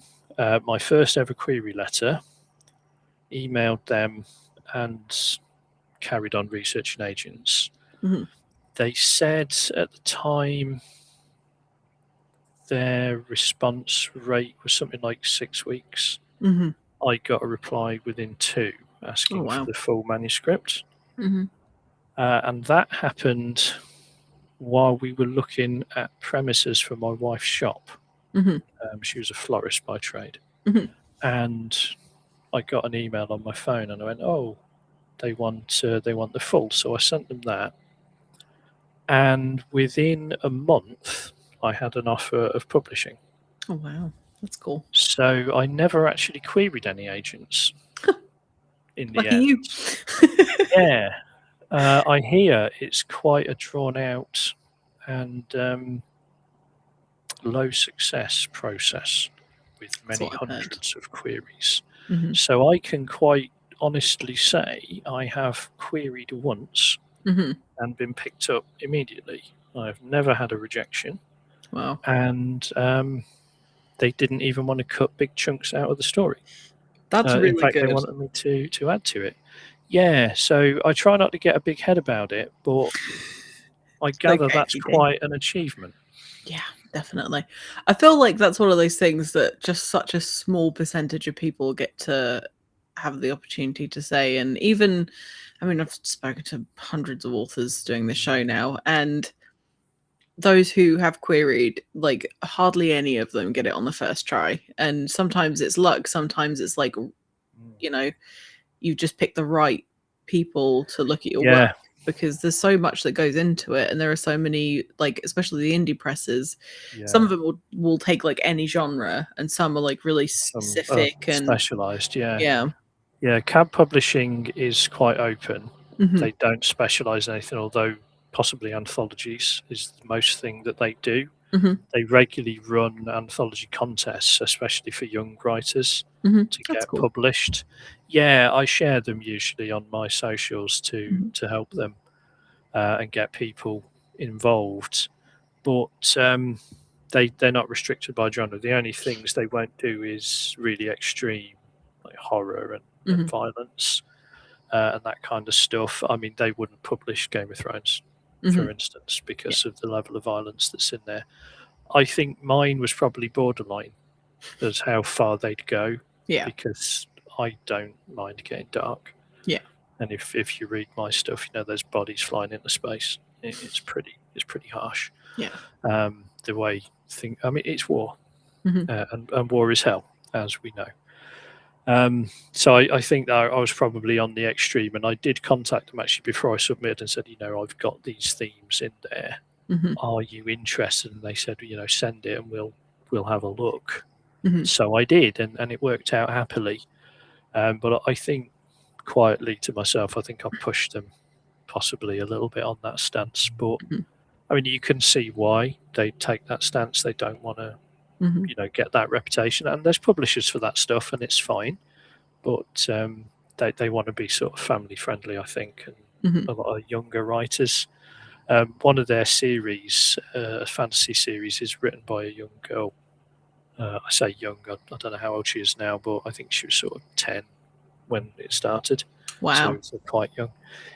my first ever query letter, emailed them and carried on researching agents. They said at the time their response rate was something like 6 weeks. I got a reply within 2 asking for the full manuscript. And that happened while we were looking at premises for my wife's shop. She was a florist by trade. And I got an email on my phone and I went, oh, they want the full. So I sent them that. And within a month, I had an offer of publishing. Oh, wow. That's cool. So I never actually queried any agents in the Lucky end. you. Yeah. I hear it's quite a drawn out and low success process with many hundreds of queries. So I can quite honestly say I have queried once and been picked up immediately. I've never had a rejection. Wow. and they didn't even want to cut big chunks out of the story. That's In really fact, they good. wanted me to add to it. Yeah, so I try not to get a big head about it, but I It's gather okay if that's you do. quite an achievement. Yeah, definitely. I feel like that's one of those things that just such a small percentage of people get to have the opportunity to say. And even, I mean, I've spoken to hundreds of authors doing this show now, and those who have queried, like, hardly any of them get it on the first try. And sometimes it's luck, sometimes it's like, you know, you just pick the right people to look at your work, Yeah, because there's so much that goes into it, and there are so many, like, especially the indie presses. Some of yeah. them will take like any genre, and some are like really Some specific. And specialised, yeah. yeah. Yeah, cab publishing is quite open. Hmm. They don't specialise in anything, although possibly anthologies is the most thing that they do. Hmm. They regularly run anthology contests, especially for young writers, Hmm. to That's get cool. published. Yeah, I share them usually on my socials Hmm. to help them and get people involved. But they're not restricted by genre. The only things they won't do is really extreme, like horror and Hmm. violence and that kind of stuff. I mean, they wouldn't publish Game of Thrones, Hmm. for instance, Yeah. because of the level of violence that's in there. I think mine was probably borderline as how far they'd go, Yeah. because I don't mind getting dark. Yeah. And if you read my stuff, you know there's bodies flying into space. It's pretty harsh. Yeah. The way I mean, it's war, Hmm. and war is hell, as we know. So I think that I was probably on the extreme, and I did contact them actually before I submitted and said, I've got these themes in there. Hmm. Are you interested? And they said, send it and we'll have a look. Hmm. So I did, and it worked out happily. But I think quietly to myself, I think I pushed them possibly a little bit on that stance. But Hmm. I mean, you can see why they take that stance. They don't want to, Hmm. get that reputation. And there's publishers for that stuff, and it's fine. But they want to be sort of family friendly, I think, and Hmm. a lot of younger writers. One of their series, a fantasy series, is written by a young girl. I say young, I don't know how old she is now, but I think she was sort of 10 when it started. Wow. So quite young.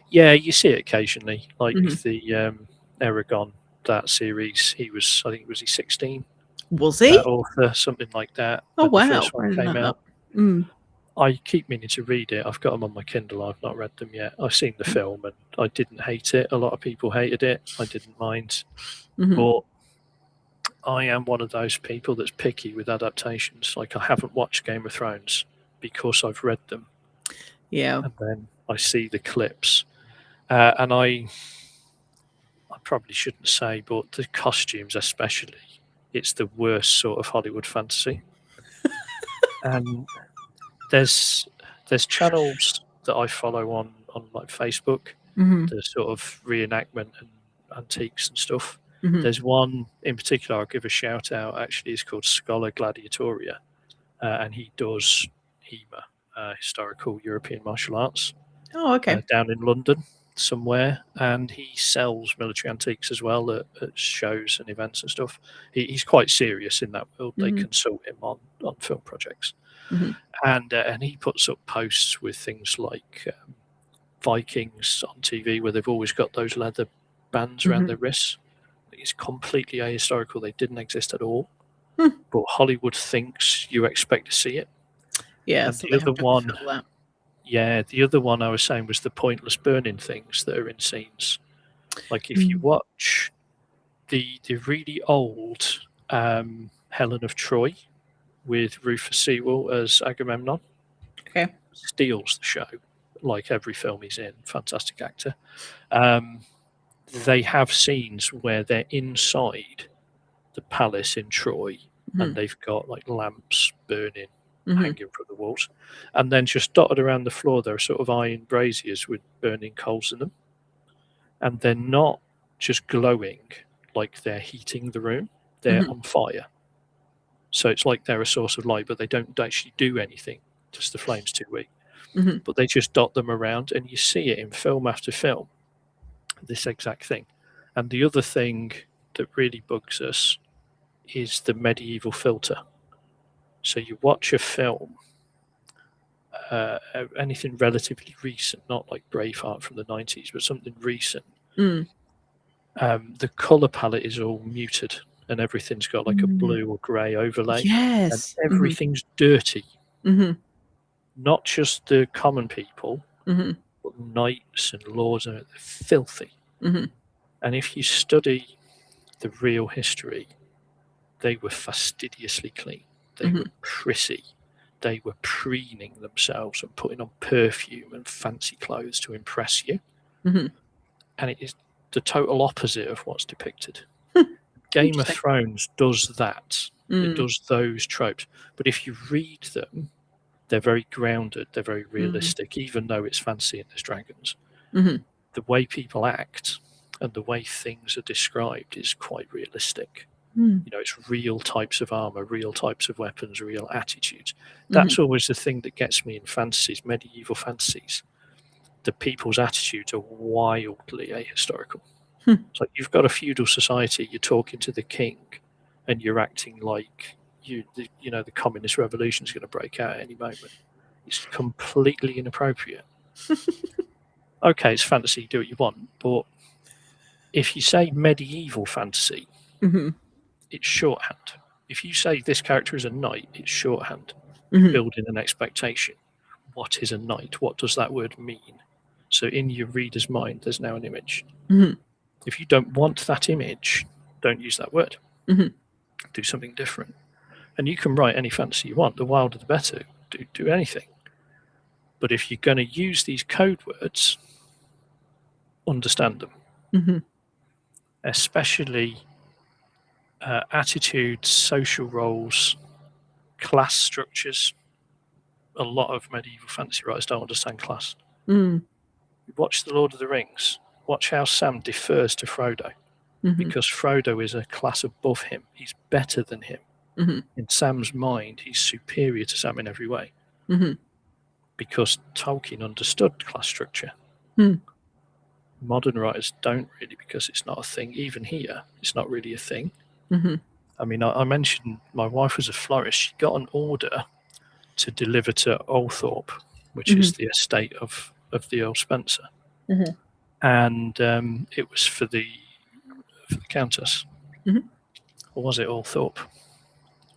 Yeah, you see it occasionally, like Hmm. the Aragon, that series. I think, was he 16? Was That he? author, something like that, Oh when the wow, first one I didn't came know that. out. Mm. I keep meaning to read it. I've got them on my Kindle. I've not read them yet. I've seen the film and I didn't hate it. A lot of people hated it. I didn't mind. Hmm. But I am one of those people that's picky with adaptations. Like, I haven't watched Game of Thrones because I've read them. Yeah. And then I see the clips. And I probably shouldn't say, but the costumes especially, it's the worst sort of Hollywood fantasy. And there's channels that I follow on like Facebook, Hmm. the sort of reenactment and antiques and stuff. Hmm. There's one in particular I'll give a shout out. Actually, it's called Scholar Gladiatoria, and he does HEMA, historical European martial arts, Oh, okay. down in London somewhere, and he sells military antiques as well at shows and events and stuff. He's quite serious in that world. They Hmm. consult him on film projects. Hmm. And he puts up posts with things like Vikings on TV, where they've always got those leather bands around Hmm. their wrists. It's completely ahistorical. They didn't exist at all. Hmm. But Hollywood thinks you expect to see it. Yeah, And so the they other have to one, fulfill that. yeah, the other one I was saying was the pointless burning things that are in scenes. Like, if you Mm. watch the really old Helen of Troy with Rufus Sewell as Agamemnon, Okay. steals the show, like every film he's in. Fantastic actor. Um, they have scenes where they're inside the palace in Troy, Hmm. and they've got like lamps burning, Hmm. hanging from the walls, and then just dotted around the floor there are sort of iron braziers with burning coals in them, and they're not just glowing like they're heating the room; they're Hmm. on fire. So it's like they're a source of light, but they don't actually do anything. Just the flame's too weak. Hmm. But they just dot them around, and you see it in film after film, this exact thing. And the other thing that really bugs us is the medieval filter. So you watch a film, anything relatively recent, not like Braveheart from the 90s, but something recent. The colour palette is all muted and everything's got like a blue or grey overlay. Yes. And everything's dirty. Mm-hmm. Not just the common people, Mm-hmm. but knights and lords, and they're filthy. Mm-hmm. And if you study the real history, they were fastidiously clean. They were prissy. They were preening themselves and putting on perfume and fancy clothes to impress you. Mm-hmm. And it is the total opposite of what's depicted. Game of Thrones does that. It does those tropes. But if you read them, they're very grounded. They're very realistic, even though it's fancy and there's dragons. The way people act and the way things are described is quite realistic. You know, it's real types of armor, real types of weapons, real attitudes. That's always the thing that gets me in fantasies, medieval fantasies. The people's attitudes are wildly ahistorical. It's like you've got a feudal society, you're talking to the king, and you're acting like the communist revolution is going to break out at any moment. It's completely inappropriate. Okay, it's fantasy, do what you want, but if you say medieval fantasy, it's shorthand. If you say this character is a knight, it's shorthand. Building an expectation. What is a knight? What does that word mean? So in your reader's mind, there's now an image. If you don't want that image, don't use that word. Do something different. And you can write any fantasy you want. The wilder, the better. Do anything. But if you're going to use these code words, understand them. Especially attitudes, social roles, class structures. A lot of medieval fantasy writers don't understand class. Watch The Lord of the Rings. Watch how Sam defers to Frodo. Because Frodo is a class above him. He's better than him. In Sam's mind, he's superior to Sam in every way. Because Tolkien understood class structure. Modern writers don't really, because it's not a thing. Even here, it's not really a thing. I mean, I mentioned my wife was a florist. She got an order to deliver to Oldthorpe, which is the estate of the Earl Spencer. And it was for the Countess. Or was it Oldthorpe?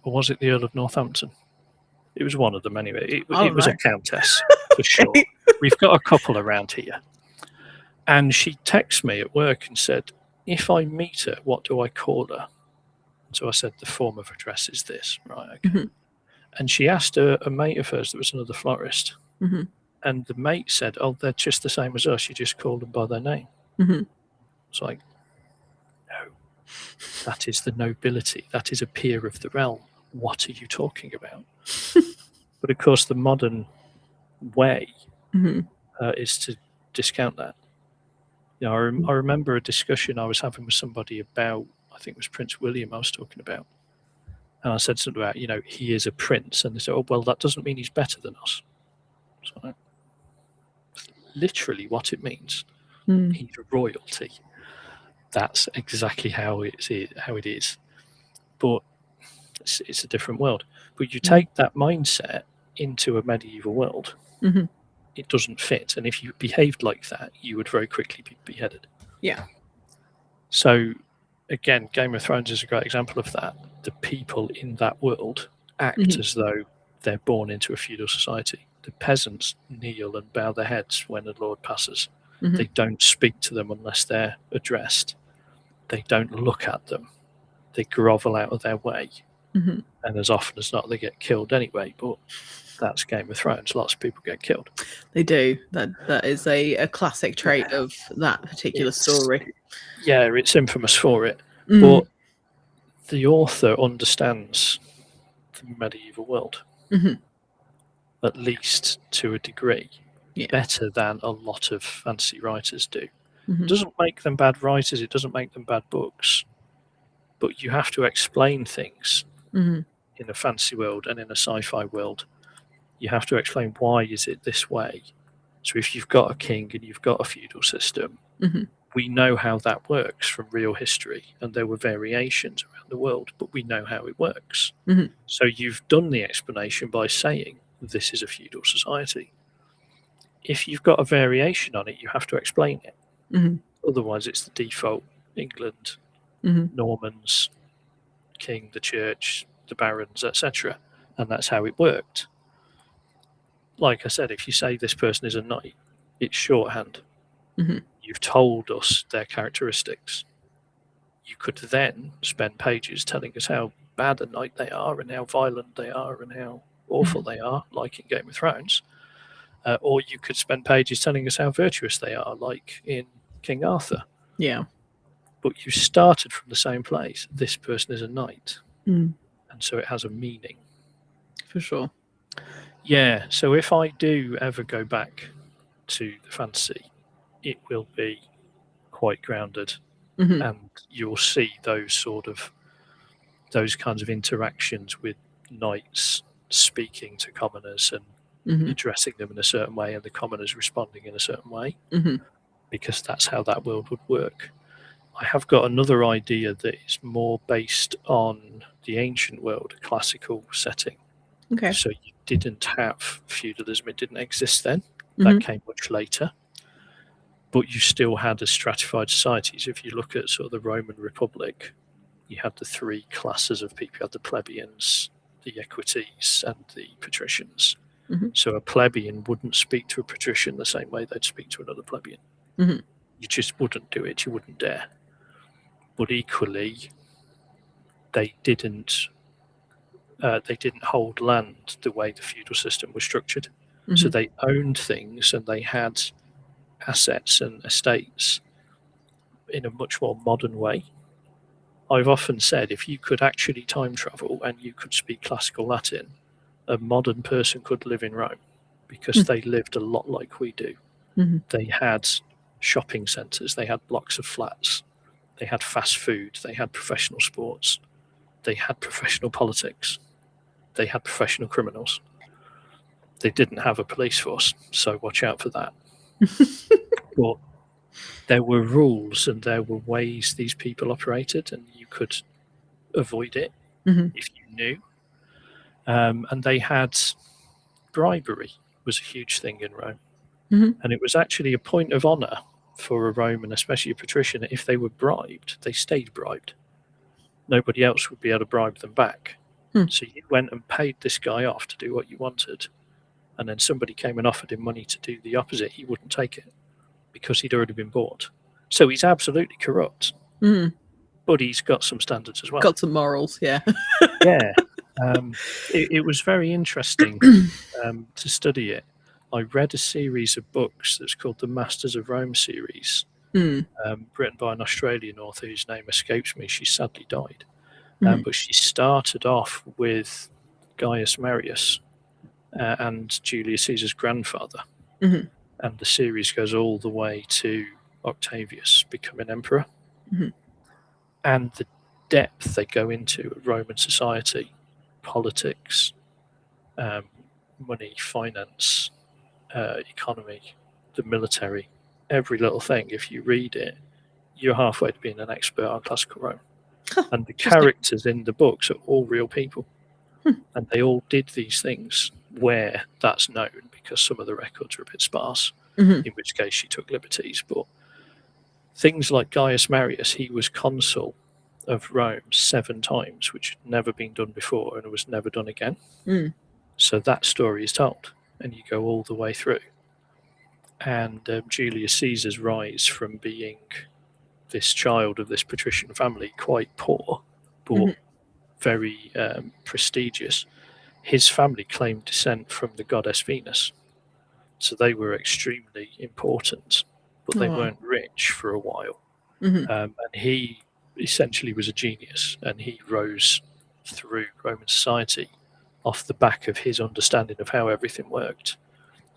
Or was it the Earl of Northampton? It was one of them anyway. It was a countess, for sure. We've got a couple around here. And she texted me at work and said, if I meet her, what do I call her? So I said, the form of address is this. Right, okay. And she asked a mate of hers that was another florist. And the mate said, oh, they're just the same as us. You just call them by their name. It's like, no, that is the nobility. That is a peer of the realm. What are you talking about? But of course, the modern way is to discount that. You know, I remember a discussion I was having with somebody about, I think it was Prince William I was talking about. And I said something about, you know, he is a prince. And they said, oh, well, that doesn't mean he's better than us. So, literally what it means. He's royalty. That's exactly how it is. But it's a different world. But you take that mindset into a medieval world, it doesn't fit. And if you behaved like that, you would very quickly be beheaded. Yeah. So, again, Game of Thrones is a great example of that. The people in that world act as though they're born into a feudal society. The peasants kneel and bow their heads when a lord passes. They don't speak to them unless they're addressed. They don't look at them. They grovel out of their way. And as often as not, they get killed anyway. But that's Game of Thrones. Lots of people get killed. They do. That is a classic trait of that particular story. Yeah, it's infamous for it. But the author understands the medieval world, at least to a degree, better than a lot of fantasy writers do. It doesn't make them bad writers. It doesn't make them bad books. But you have to explain things in a fantasy world and in a sci-fi world. You have to explain why is it this way. So if you've got a king and you've got a feudal system, We know how that works from real history, and there were variations around the world, but we know how it works. So you've done the explanation by saying this is a feudal society. If you've got a variation on it, you have to explain it. Otherwise, it's the default England, Normans, king, the church, the barons, etc. And that's how it worked. Like I said, if you say this person is a knight, it's shorthand. You've told us their characteristics. You could then spend pages telling us how bad a knight they are and how violent they are and how awful they are, like in Game of Thrones. Or you could spend pages telling us how virtuous they are, like in King Arthur. Yeah. But you started from the same place. This person is a knight. And so it has a meaning. For sure. Yeah, so if I do ever go back to the fantasy, it will be quite grounded. And you'll see those kinds of interactions with knights speaking to commoners and addressing them in a certain way, and the commoners responding in a certain way, because that's how that world would work. I have got another idea that is more based on the ancient world, a classical setting. Okay. So you didn't have feudalism, it didn't exist then. That came much later. But you still had a stratified societies. If you look at sort of the Roman Republic, you had the three classes of people. You had the plebeians, the equites, and the patricians. So a plebeian wouldn't speak to a patrician the same way they'd speak to another plebeian. You just wouldn't do it. You wouldn't dare. But equally, they didn't hold land the way the feudal system was structured. So they owned things and they had assets and estates in a much more modern way. I've often said if you could actually time travel and you could speak classical Latin, a modern person could live in Rome because they lived a lot like we do. They had shopping centres, they had blocks of flats, they had fast food, they had professional sports, they had professional politics, they had professional criminals. They didn't have a police force, so watch out for that. But there were rules and there were ways these people operated, and you could avoid it if you knew. And they had bribery was a huge thing in Rome. And it was actually a point of honour for a Roman, especially a patrician, if they were bribed, they stayed bribed. Nobody else would be able to bribe them back. So you went and paid this guy off to do what you wanted, and then somebody came and offered him money to do the opposite. He wouldn't take it because he'd already been bought. So he's absolutely corrupt, but he's got some standards as well. Got some morals, yeah. Yeah. It was very interesting to study it. I read a series of books that's called the Masters of Rome series, written by an Australian author whose name escapes me. She sadly died. But she started off with Gaius Marius and Julius Caesar's grandfather. And the series goes all the way to Octavius becoming emperor. And the depth they go into Roman society, politics, money, finance, economy, the military, every little thing. If you read it, you're halfway to being an expert on classical Rome. And the characters in the books are all real people. And they all did these things where that's known because some of the records are a bit sparse, in which case she took liberties. But things like Gaius Marius, he was consul of Rome 7 times, which had never been done before and it was never done again. So that story is told, and you go all the way through. And Julius Caesar's rise from being this child of this patrician family, quite poor, but very prestigious. His family claimed descent from the goddess Venus. So they were extremely important, but they weren't rich for a while. And he essentially was a genius, and he rose through Roman society off the back of his understanding of how everything worked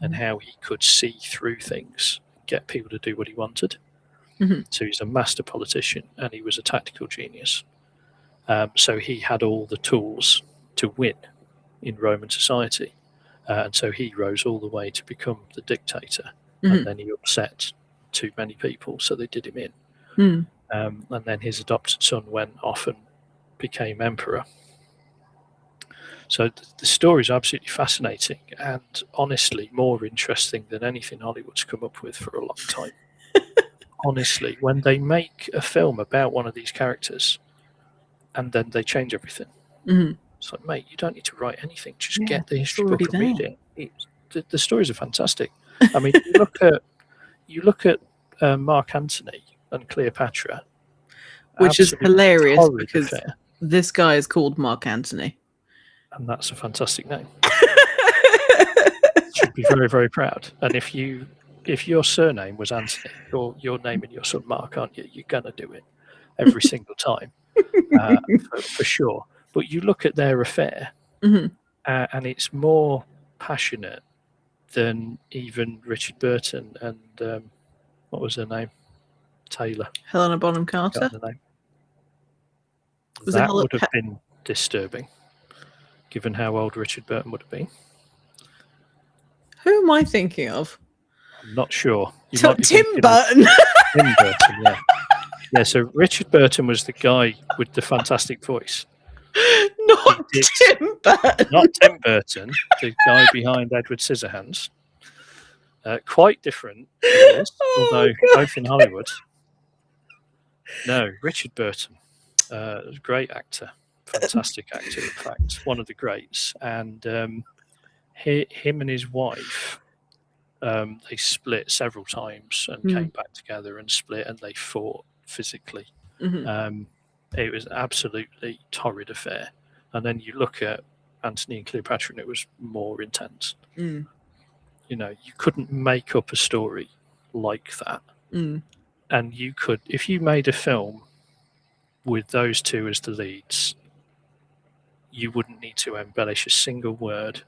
and how he could see through things, get people to do what he wanted. So he's a master politician and he was a tactical genius. So he had all the tools to win in Roman society. And so he rose all the way to become the dictator. And then he upset too many people, so they did him in. Mm. And then his adopted son went off and became emperor. So the story is absolutely fascinating and honestly more interesting than anything Hollywood's come up with for a long time. Honestly, when they make a film about one of these characters and then they change everything, it's like, mate, you don't need to write anything. Just get the history book and read it. The stories are fantastic. I mean, you look at Mark Antony and Cleopatra, which is hilarious because affair. This guy is called Mark Antony, and that's a fantastic name. Should be very, very proud. And if your surname was Anthony, you're naming your son Mark, aren't you? You're gonna do it every single time, for sure. But you look at their affair, and it's more passionate than even Richard Burton and what was her name? Taylor. Helena Bonham Carter. That would have been disturbing, given how old Richard Burton would have been. Who am I thinking of? I'm not sure. Tim Burton. Tim Burton, yeah. Yeah, so Richard Burton was the guy with the fantastic voice. Not Tim Burton. Not Tim Burton, the guy behind Edward Scissorhands. Quite different, although both in Hollywood. No, Richard Burton. Great actor. Fantastic actor, in fact. One of the greats. And him and his wife, they split several times and came back together and split, and they fought physically. It was an absolutely torrid affair. And then you look at Antony and Cleopatra, and it was more intense. You know, you couldn't make up a story like that. And you could, if you made a film with those two as the leads, you wouldn't need to embellish a single word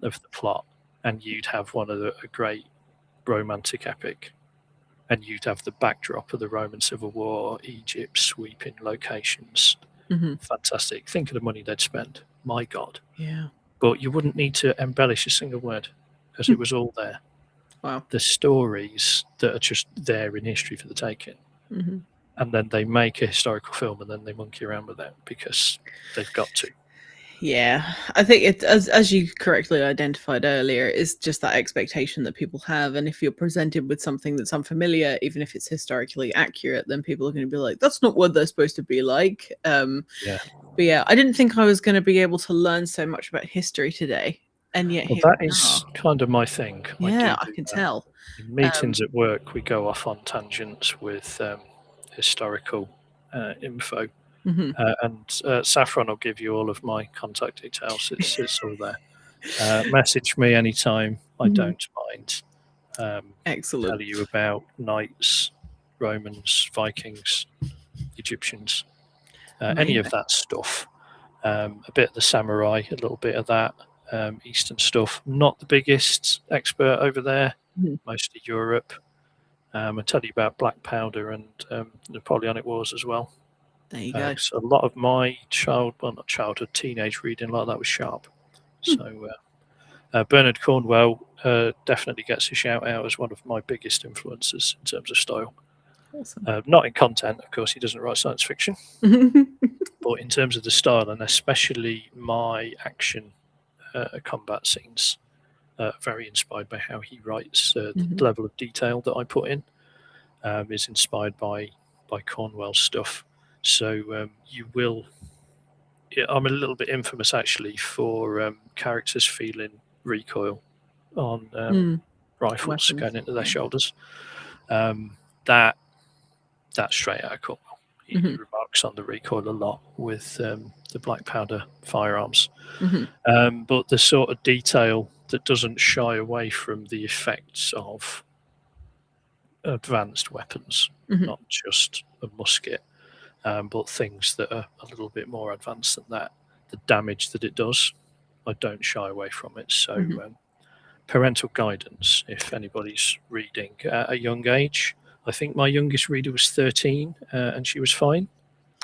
of the plot, and you'd have a great romantic epic. And you'd have the backdrop of the Roman Civil War, Egypt, sweeping locations. Fantastic. Think of the money they'd spend. My God. Yeah. But you wouldn't need to embellish a single word because it was all there. Wow. The stories that are just there in history for the taking. And then they make a historical film and then they monkey around with it because they've got to. Yeah, I think it, as you correctly identified earlier, is just that expectation that people have, and if you're presented with something that's unfamiliar, even if it's historically accurate, then people are going to be like, "That's not what they're supposed to be like." But yeah, I didn't think I was going to be able to learn so much about history today, and yet that is kind of my thing. Yeah, I can tell. In meetings at work, we go off on tangents with historical info. And Saffron will give you all of my contact details. It's all there. Message me anytime. I don't mind. Excellent. Tell you about knights, Romans, Vikings, Egyptians, any of that stuff. A bit of the samurai, a little bit of that Eastern stuff. Not the biggest expert over there. Mostly Europe. I'll tell you about black powder and Napoleonic Wars as well. There you go. So a lot of my childhood, teenage reading like that was Sharp. So Bernard Cornwell definitely gets a shout out as one of my biggest influences in terms of style. Awesome. Not in content, of course, he doesn't write science fiction, but in terms of the style, and especially my action combat scenes, very inspired by how he writes. The level of detail that I put in is inspired by Cornwell's stuff. So you will. I'm a little bit infamous actually for characters feeling recoil on rifles going into their shoulders. That's straight out of Cornwell. He remarks on the recoil a lot with the black powder firearms, but the sort of detail that doesn't shy away from the effects of advanced weapons, not just a musket. But things that are a little bit more advanced than that, the damage that it does, I don't shy away from it. So parental guidance, if anybody's reading at a young age. I think my youngest reader was 13 and she was fine.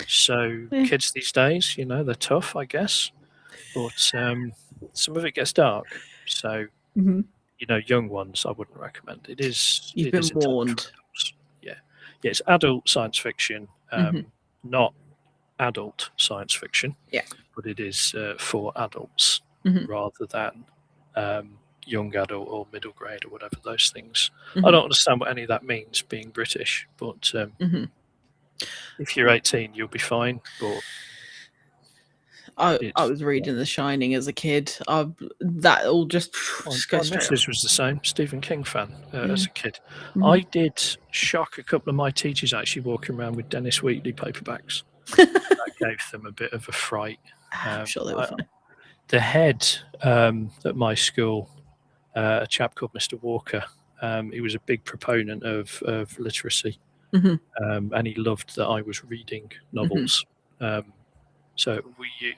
So kids these days, they're tough, I guess. But some of it gets dark. So, young ones I wouldn't recommend. You've been warned. Yeah, it's adult science fiction, Mhm. not adult science fiction. Yeah. But it is for adults Mhm. rather than young adult or middle grade or whatever those things. I Mhm. don't understand what any of that means being British, but Mhm. if you're 18, you'll be fine. But I it's was reading The Shining as a kid. That all just my go straight off. missus was the same Stephen King fan as a kid. Mhm. I did shock a couple of my teachers actually walking around with Dennis Wheatley paperbacks. That gave them a bit of a fright. I'm sure they were fine. The head at my school, a chap called Mr. Walker, he was a big proponent of literacy, Mhm. and he loved that I was reading novels. So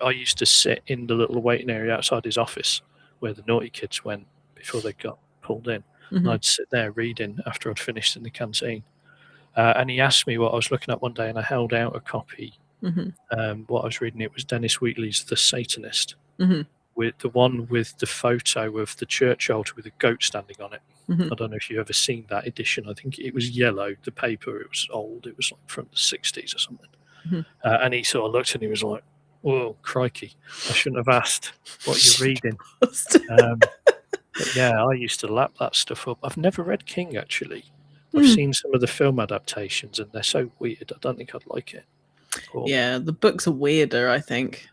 I used to sit in the little waiting area outside his office where the naughty kids went before they got pulled in. And Mhm. I'd sit there reading after I'd finished in the canteen. And he asked me what I was looking at one day, and I held out a copy. Mhm. What I was reading, it was Dennis Wheatley's The Satanist, Mhm. with the one with the photo of the church altar with a goat standing on it. Mhm. I don't know if you've ever seen that edition. I think it was yellow, the paper, it was old, it was like from the 60s or something. Mhm. And he sort of looked and he was like, "Whoa, crikey, I shouldn't have asked what you're reading." But yeah, I used to lap that stuff up. I've never read King, actually. I've seen some of the film adaptations and they're so weird. I don't think I'd like it. But Yeah, the books are weirder, I think.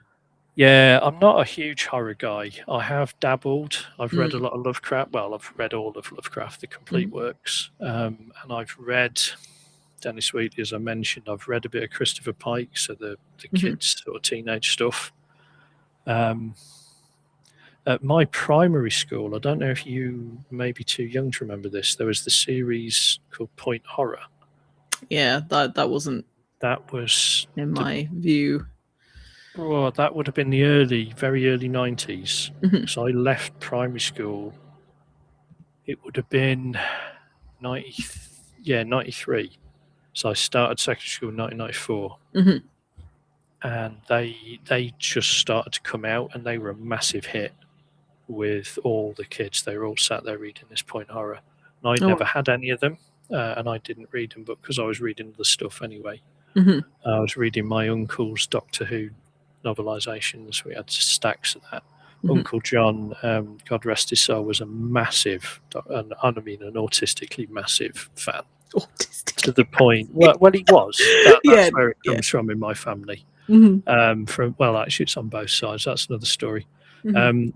yeah, I'm not a huge horror guy. I have dabbled. I've read a lot of Lovecraft. Well, I've read all of Lovecraft, the complete works. And I've read Dennis Wheatley, as I mentioned. I've read a bit of Christopher Pike, so the kids sort of teenage stuff. At my primary school, I don't know if you may be too young to remember this, there was the series called Point Horror. Yeah, that wasn't That was in my view. that would have been the very early 90s. So I left primary school. It would have been 93. So I started secondary school in 1994. And they just started to come out, and they were a massive hit with all the kids. They were all sat there reading this Point Horror. And I'd never had any of them, and I didn't read them, but because I was reading the stuff anyway. I was reading my uncle's Doctor Who novelizations. We had stacks of that. Uncle John, God rest his soul, was a massive, and I mean an autistically massive fan. To the point, well, he was. That's where it comes from in my family. Actually, it's on both sides. That's another story.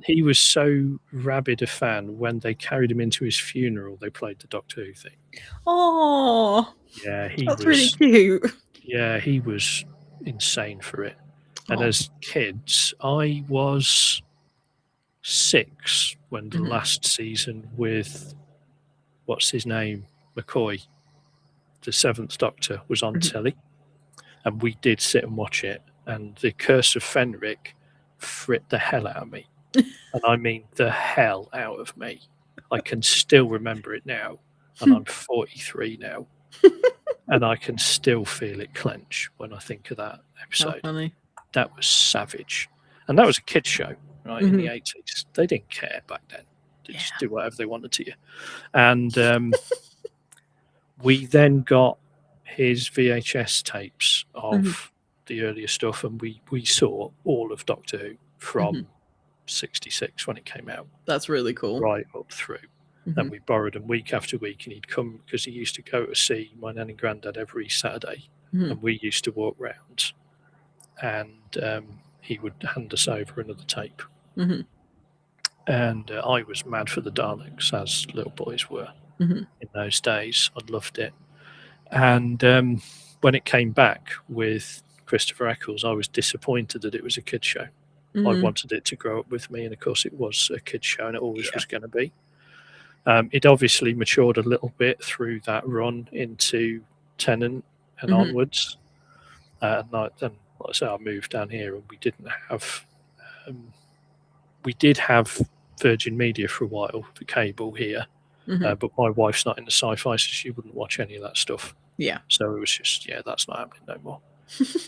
He was so rabid a fan, when they carried him into his funeral, they played the Doctor Who thing. Oh, yeah, that's really cute. Yeah, he was insane for it. And as kids, I was 6 when the last season with what's his name, McCoy, the Seventh Doctor, was on telly, and we did sit and watch it. And the Curse of Fenric fripped the hell out of me. And I mean the hell out of me. I can still remember it now, and I'm 43 now, and I can still feel it clench when I think of that episode. How funny. That was savage. And that was a kids' show, right, in the 80s. They didn't care back then. They just do whatever they wanted to you. And we then got his VHS tapes of the earlier stuff, and we saw all of Doctor Who from 66 when it came out. That's really cool. Right up through. And we borrowed them week after week, and he'd come, because he used to go to see my nan and granddad every Saturday, and we used to walk round, and he would hand us over another tape. And I was mad for the Daleks, as little boys were in those days. I loved it. And when it came back with Christopher Eccles, I was disappointed that it was a kids' show. I wanted it to grow up with me, and of course it was a kids' show, and it always was going to be. It obviously matured a little bit through that run into Tennant and onwards. And like I say, I moved down here, and we didn't have. We did have Virgin Media for a while, the cable here, but my wife's not into sci-fi, so she wouldn't watch any of that stuff. Yeah. So it was just, that's not happening no more.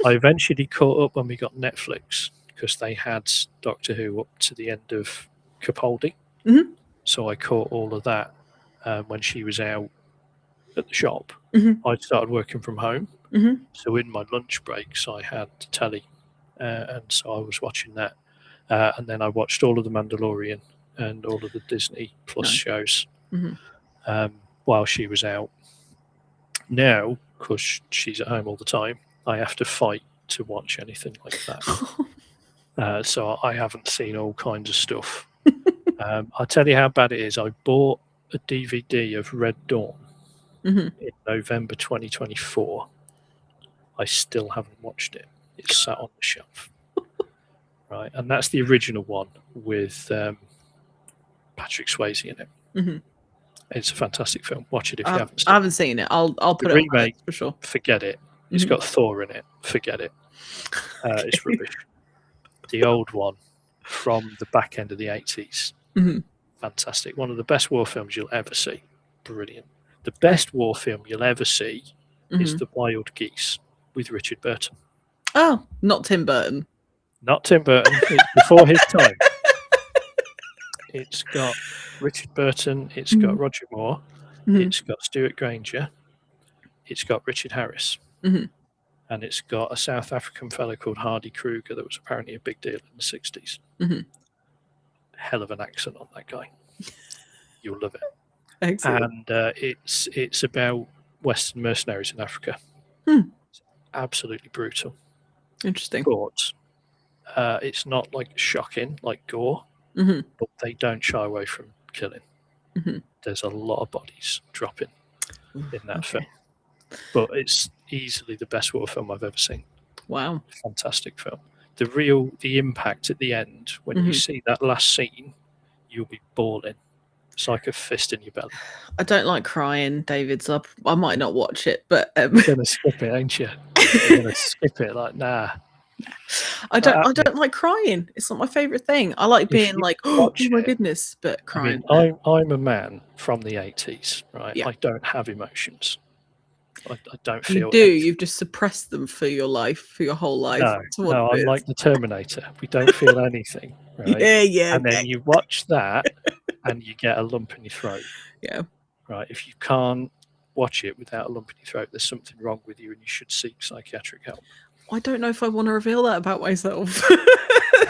I eventually caught up when we got Netflix, because they had Doctor Who up to the end of Capaldi. So I caught all of that when she was out at the shop, I started working from home. So in my lunch breaks, I had the telly, and so I was watching that. And then I watched all of The Mandalorian and all of the Disney Plus shows while she was out. Now, because she's at home all the time, I have to fight to watch anything like that. So I haven't seen all kinds of stuff. I'll tell you how bad it is. I bought a DVD of Red Dawn in November 2024. I still haven't watched it. It's sat on the shelf. Right, and that's the original one with Patrick Swayze in it. It's a fantastic film. Watch it if you haven't seen it. I haven't seen it. I'll put it on my list for sure. Forget it. It's got Thor in it. Forget it. It's rubbish. The old one from the back end of the 80s. Fantastic. One of the best war films you'll ever see. Brilliant. The best war film you'll ever see is The Wild Geese with Richard Burton. Oh, not Tim Burton. Not Tim Burton. It's before his time. It's got Richard Burton. It's got Roger Moore. It's got Stuart Granger. It's got Richard Harris. And it's got a South African fellow called Hardy Kruger that was apparently a big deal in the 60s. Hell of an accent on that guy. You'll love it. Excellent. And it's about Western mercenaries in Africa. It's absolutely brutal. Interesting. But it's not like shocking, like gore, but they don't shy away from killing. There's a lot of bodies dropping in that film. But it's easily the best war film I've ever seen. Wow. Fantastic film. The impact at the end, when you see that last scene, you'll be bawling. It's like a fist in your belly. I don't like crying, David, so I might not watch it, but you're gonna skip it, ain't you? You're gonna skip it, like, nah. I don't like crying. It's not my favorite thing. I like being like, oh my goodness, but crying. I mean, I'm a man from the 80s, right? Yeah. I don't have emotions. I don't feel. You do. You've just suppressed them for your life, for your whole life. No, I'm like the Terminator. We don't feel anything, right? Yeah. And then you watch that, and you get a lump in your throat. Yeah. Right. If you can't watch it without a lump in your throat, there's something wrong with you, and you should seek psychiatric help. I don't know if I want to reveal that about myself.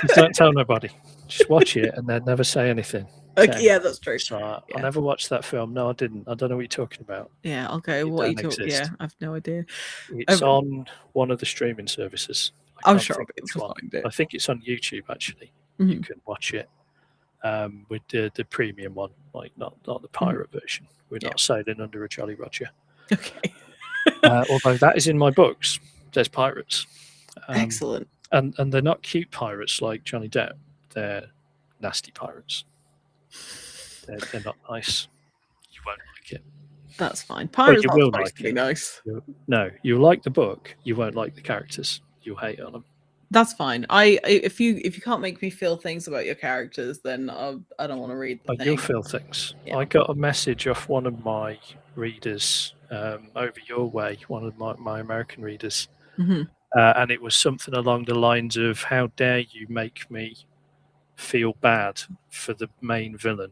Just don't tell nobody. Just watch it and then never say anything. Okay, yeah, that's true. So I never watched that film. No, I didn't. I don't know what you're talking about. Yeah, okay. What are you talking? Yeah, I have no idea. It's on one of the streaming services. I'm sure I'll be able to find it. I think it's on YouTube actually. You can watch it with the premium one, like not the pirate version. We're not sailing under a Jolly Roger. Okay. Although that is in my books. There's pirates. Excellent. And they're not cute pirates like Johnny Depp. They're nasty pirates. They're not nice. You won't like it. That's fine. Pirates will are supposed to be nice. No, you'll like the book. You won't like the characters. You'll hate on them. That's fine. If you can't make me feel things about your characters, then I don't want to read the thing. You'll feel things. Yeah. I got a message off one of my readers over your way, one of my American readers, and it was something along the lines of, "How dare you make me feel bad for the main villain?"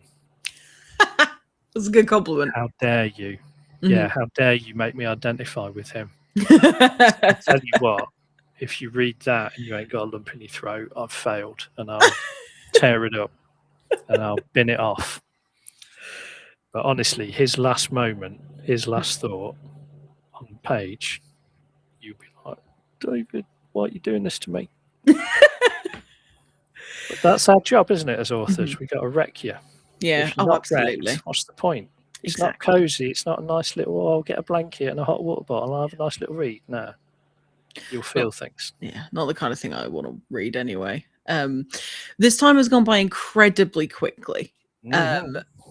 That's a good compliment. How dare you? Yeah, how dare you make me identify with him? I tell you what, if you read that and you ain't got a lump in your throat, I've failed, and I'll tear it up and I'll bin it off. But honestly, his last moment, his last thought on the page, you'll be like, "David, why are you doing this to me?" But that's our job, isn't it, as authors? We got to wreck you. Yeah, absolutely. Wrecked, what's the point? It's not cozy. It's not a nice little, I'll get a blanket and a hot water bottle. I'll have a nice little read. No, you'll feel things. Yeah, not the kind of thing I want to read anyway. This time has gone by incredibly quickly.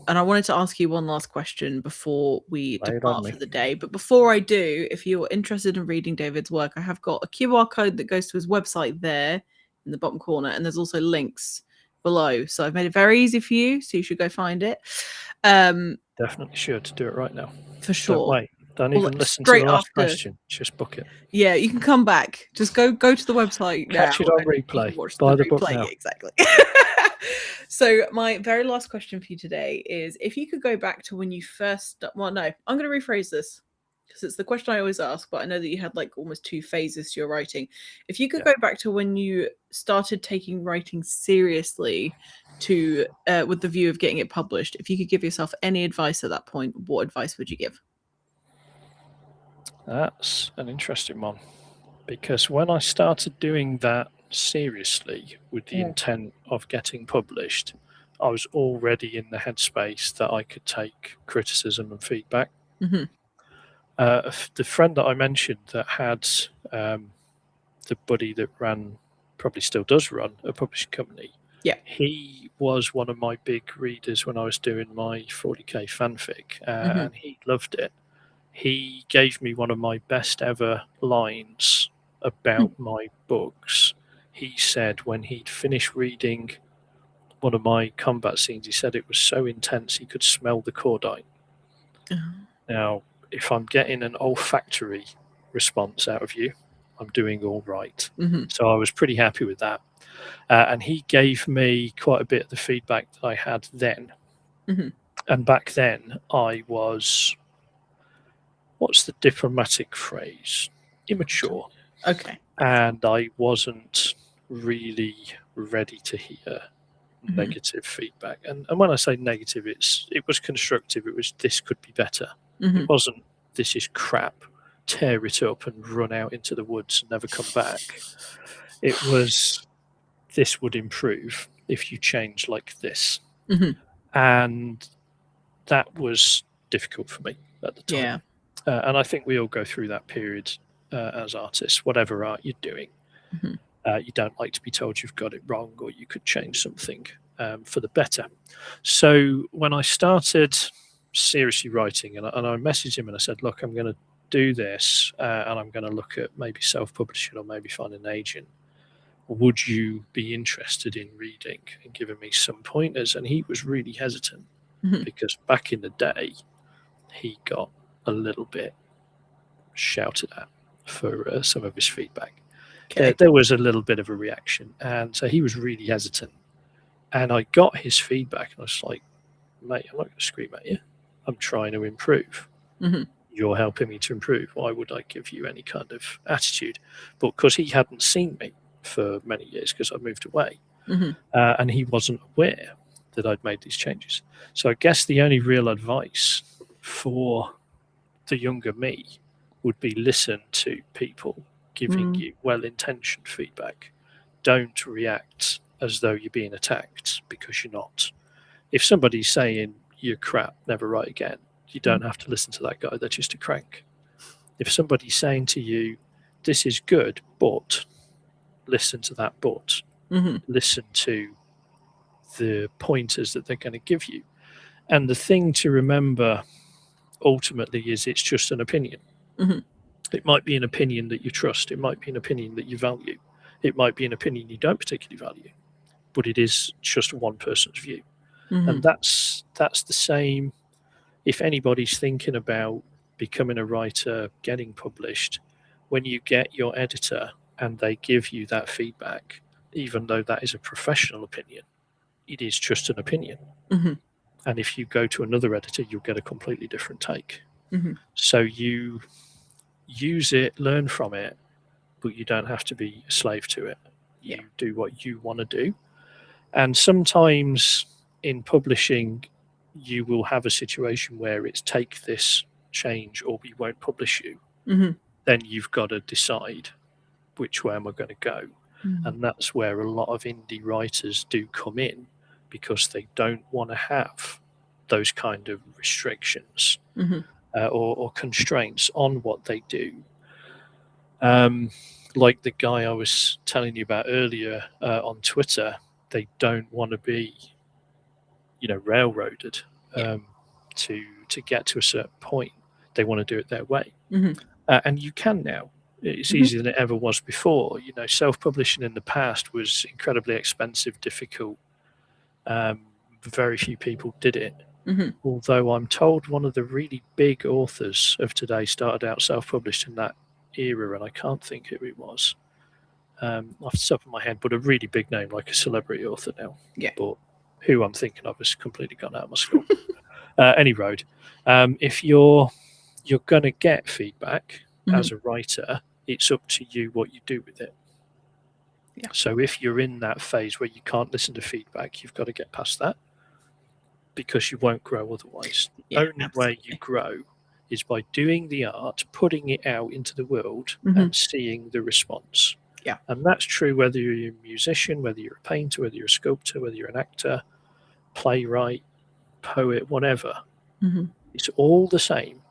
And I wanted to ask you one last question before we depart for the day. But before I do, if you're interested in reading David's work, I have got a QR code that goes to his website there in the bottom corner. And there's also links below. So I've made it very easy for you. So you should go find it. Definitely should do it right now. For sure. Don't Well, even like, listen to straight the last after. question. Just book it. Yeah, you can come back. Just go to the website now. Catch it on and you replay. can watch Buy the the book replay. now. Exactly. So my very last question for you today is, if you could go back to when you first, well, no, I'm going to rephrase this because it's the question I always ask, but I know that you had like almost 2 phases to your writing. If you could go back to when you started taking writing seriously to with the view of getting it published, if you could give yourself any advice at that point, what advice would you give? That's an interesting one, because when I started doing that seriously with the intent of getting published, I was already in the headspace that I could take criticism and feedback. Mm-hmm. The friend that I mentioned that had the buddy that probably still does run a publishing company. Yeah. He was one of my big readers when I was doing my 40k fanfic, and he loved it. He gave me one of my best ever lines about my books. He said when he'd finished reading one of my combat scenes, he said it was so intense he could smell the cordite. Now, if I'm getting an olfactory response out of you, I'm doing all right. So I was pretty happy with that. And he gave me quite a bit of the feedback that I had then. And back then, I was, what's the diplomatic phrase? Immature. Okay. And I wasn't really ready to hear negative feedback. And when I say negative, it was constructive. It was, this could be better. It wasn't, this is crap, tear it up and run out into the woods and never come back. It was, this would improve if you change like this. And that was difficult for me at the time. And I think we all go through that period as artists, whatever art you're doing. You don't like to be told you've got it wrong or you could change something for the better. So when I started seriously writing, and I messaged him and I said, look, I'm going to do this and I'm going to look at maybe self-publishing or maybe find an agent. Would you be interested in reading and giving me some pointers? And he was really hesitant because back in the day, he got a little bit shouted at for some of his feedback. Okay. There was a little bit of a reaction. And so he was really hesitant. And I got his feedback and I was like, mate, I'm not going to scream at you. I'm trying to improve. You're helping me to improve. Why would I give you any kind of attitude? But because he hadn't seen me for many years because I moved away and he wasn't aware that I'd made these changes. So I guess the only real advice for the younger me would be listen to people giving you well-intentioned feedback. Don't react as though you're being attacked because you're not. If somebody's saying you're crap, never write again, you don't have to listen to that guy. They're just a crank. If somebody's saying to you, this is good, but listen to that but. Listen to the pointers that they're going to give you. And the thing to remember ultimately is it's just an opinion. It might be an opinion that you trust. It might be an opinion that you value. It might be an opinion you don't particularly value, but it is just one person's view. And that's the same if anybody's thinking about becoming a writer, getting published. When you get your editor and they give you that feedback, even though that is a professional opinion, it is just an opinion. And if you go to another editor, you'll get a completely different take. So you use it, learn from it, but you don't have to be a slave to it. You do what you want to do. And sometimes in publishing, you will have a situation where it's take this change or we won't publish you. Then you've got to decide which way am I going to go. And that's where a lot of indie writers do come in because they don't want to have those kind of restrictions or constraints on what they do. Like the guy I was telling you about earlier on Twitter, they don't want to be, railroaded to get to a certain point. They want to do it their way. And you can now. It's easier than it ever was before. Self-publishing in the past was incredibly expensive, difficult. Very few people did it. Although I'm told one of the really big authors of today started out self-published in that era, and I can't think who it was off the top of my head, but a really big name, like a celebrity author now. Yeah. But who I'm thinking of has completely gone out of my skull. Any road. If you're going to get feedback as a writer, it's up to you what you do with it. Yeah. So if you're in that phase where you can't listen to feedback, you've got to get past that, because you won't grow otherwise. The only way you grow is by doing the art, putting it out into the world, and seeing the response. Yeah. And that's true whether you're a musician, whether you're a painter, whether you're a sculptor, whether you're an actor, playwright, poet, whatever. It's all the same.